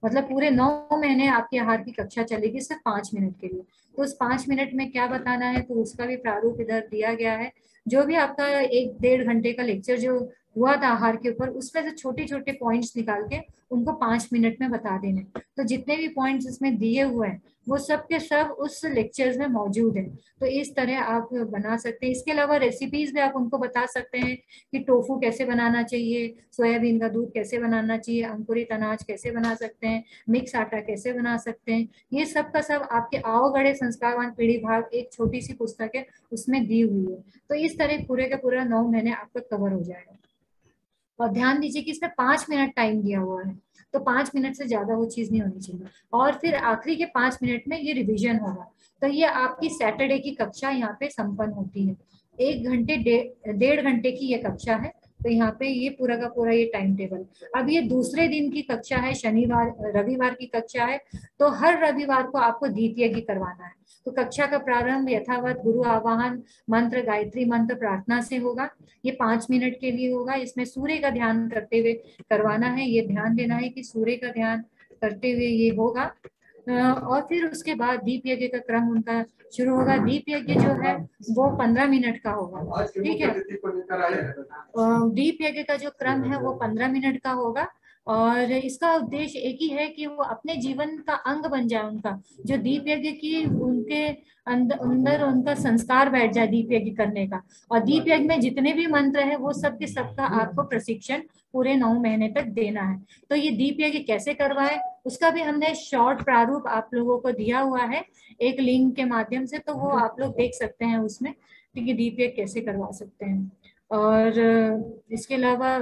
मतलब पूरे 9 महीने आपकी आहार की कक्षा चलेगी सिर्फ 5 मिनट के लिए। तो उस 5 मिनट में क्या बताना है, तो उसका भी प्रारूप इधर दिया गया है। जो भी आपका 1-1.5 घंटे का लेक्चर जो हुआ था आहार के ऊपर, उसमें से छोटे छोटे पॉइंट्स निकाल के उनको 5 मिनट में बता देने। तो जितने भी पॉइंट्स इसमें दिए हुए हैं वो सब के सब उस लेक्चर्स में मौजूद है। तो इस तरह आप बना सकते हैं। इसके अलावा रेसिपीज भी आप उनको बता सकते हैं कि टोफू कैसे बनाना चाहिए, सोयाबीन का दूध कैसे बनाना चाहिए, अंकुरित अनाज कैसे बना सकते हैं, मिक्स आटा कैसे बना सकते हैं। ये सब का सब आपके आओ गढ़े संस्कारवान पीढ़ी भाग एक छोटी सी पुस्तक है, उसमें दी हुई है। तो इस तरह पूरे का पूरा 9 महीने आपका कवर हो जाएगा। और ध्यान दीजिए कि इसमें 5 मिनट टाइम दिया हुआ है, तो 5 मिनट से ज्यादा वो चीज नहीं होनी चाहिए। और फिर आखिरी के 5 मिनट में ये रिवीजन होगा। तो ये आपकी सैटरडे की कक्षा यहाँ पे संपन्न होती है। 1 घंटे 1.5 घंटे की ये कक्षा है। तो यहाँ पे ये पूरा का पूरा ये टाइम टेबल। अब ये दूसरे दिन की कक्षा है, शनिवार रविवार की कक्षा है। तो हर रविवार को आपको द्वितीय की करवाना है। तो कक्षा का प्रारंभ यथावत गुरु आवाहन मंत्र, गायत्री मंत्र, प्रार्थना से होगा। ये 5 मिनट के लिए होगा। इसमें सूर्य का ध्यान करते हुए करवाना है। ये ध्यान देना है कि सूर्य का ध्यान करते हुए ये होगा। और फिर उसके बाद दीप यज्ञ का क्रम उनका शुरू होगा। दीप यज्ञ जो है वो 15 मिनट का होगा, ठीक है। दीप यज्ञ का जो क्रम है वो 15 मिनट का होगा। और इसका उद्देश्य एक ही है कि वो अपने जीवन का अंग बन जाए उनका, जो दीप यज्ञ की उनके अंदर उनका संस्कार बैठ जाए दीप यज्ञ करने का। और दीप यज्ञ में जितने भी मंत्र है वो सब के सबका आपको प्रशिक्षण पूरे 9 महीने तक देना है। तो ये दीप यज्ञ कैसे करवाए उसका भी हमने शॉर्ट प्रारूप आप लोगों को दिया हुआ है एक लिंक के माध्यम से, तो वो आप लोग देख सकते हैं उसमें, ठीक है, दीप यज्ञ कैसे करवा सकते हैं। और इसके अलावा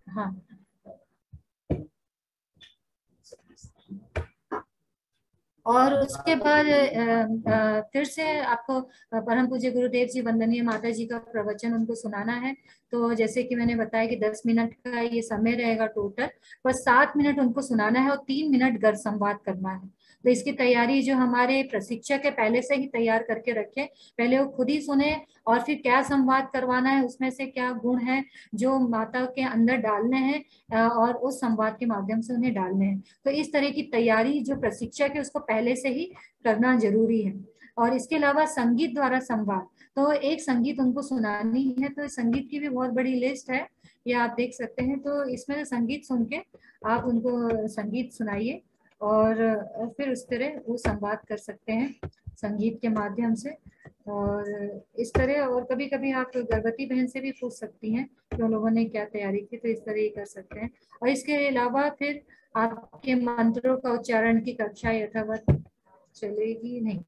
हाँ, और उसके बाद फिर से आपको परम पूज्य गुरुदेव जी वंदनीय माता जी का प्रवचन उनको सुनाना है। तो जैसे कि मैंने बताया कि 10 मिनट का ये समय रहेगा टोटल, पर 7 मिनट उनको सुनाना है और 3 मिनट गर्भ संवाद करना है। तो इसकी तैयारी जो हमारे प्रशिक्षक है पहले से ही तैयार करके रखे, पहले वो खुद ही सुने और फिर क्या संवाद करवाना है, उसमें से क्या गुण है जो माता के अंदर डालने हैं और उस संवाद के माध्यम से उन्हें डालने हैं। तो इस तरह की तैयारी जो प्रशिक्षक है उसको पहले से ही करना जरूरी है। और इसके अलावा संगीत द्वारा संवाद, तो एक संगीत उनको सुनानी है, तो संगीत की भी बहुत बड़ी लिस्ट है, ये आप देख सकते हैं। तो इसमें संगीत सुन के आप उनको संगीत सुनाइए और फिर उस तरह वो संवाद कर सकते हैं संगीत के माध्यम से। और इस तरह, और कभी कभी आप गर्भवती बहन से भी पूछ सकती हैं कि उन लोगों ने क्या तैयारी की, तो इस तरह ही कर सकते हैं। और इसके अलावा फिर आपके मंत्रों का उच्चारण की कक्षा यथावत चलेगी नहीं।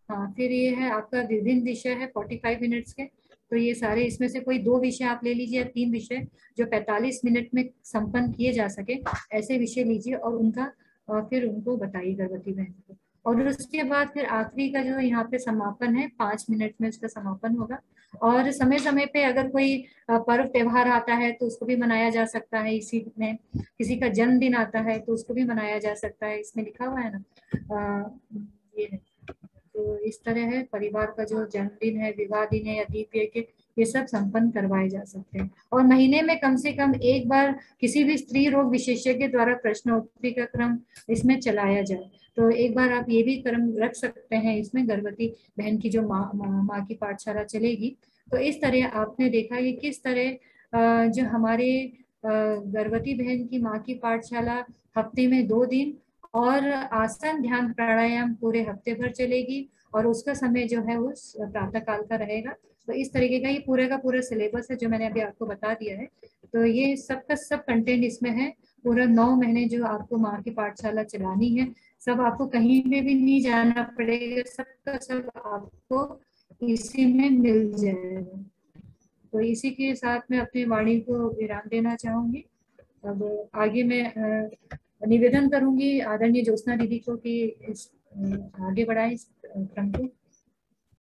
हाँ, फिर ये है आपका विभिन्न विषय है 45 मिनट्स के। तो ये सारे इसमें से कोई 2 विषय आप ले लीजिए या 3 विषय जो 45 मिनट में संपन्न किए जा सके, ऐसे विषय लीजिए और उनका फिर उनको बताइए गर्भवती बहन को। और उसके बाद फिर आखिरी का जो यहाँ पे समापन है 5 मिनट में उसका समापन होगा। और समय समय पे अगर कोई पर्व त्योहार आता है तो उसको भी मनाया जा सकता है। इसी में किसी का जन्मदिन आता है तो उसको भी मनाया जा सकता है, इसमें लिखा हुआ है ना। ये है, तो इस तरह है परिवार का जो जन्मदिन है, विवाह दिन है या दीप यज्ञ, ये सब संपन्न करवाए जा सकते हैं। और महीने में कम से कम एक बार किसी भी स्त्री रोग विशेषज्ञ द्वारा प्रश्नोत्तरी का क्रम इसमें चलाया जाए। तो एक बार आप ये भी क्रम रख सकते हैं इसमें, गर्भवती बहन की जो माँ की पाठशाला चलेगी। तो इस तरह आपने देखा कि किस तरह जो हमारे गर्भवती बहन की माँ की पाठशाला हफ्ते में 2 दिन और आसन ध्यान प्राणायाम पूरे हफ्ते भर चलेगी। और उसका समय जो है वो प्रातः काल का रहेगा। तो इस तरीके का ये पूरे का पूरा सिलेबस है जो मैंने अभी आपको बता दिया है। तो ये सब का सब कंटेंट इसमें है। पूरा 9 महीने जो आपको माँ की पाठशाला चलानी है, सब आपको कहीं पे भी नहीं जाना पड़ेगा, सबका सब आपको इसी में मिल जाएगा। तो इसी के साथ मैं अपनी वाणी को विराम देना चाहूंगी। अब आगे मैं निवेदन करूंगी आदरणीय ज्योत्सना दीदी को कि इस आगे बढ़ाएं इस क्रम को।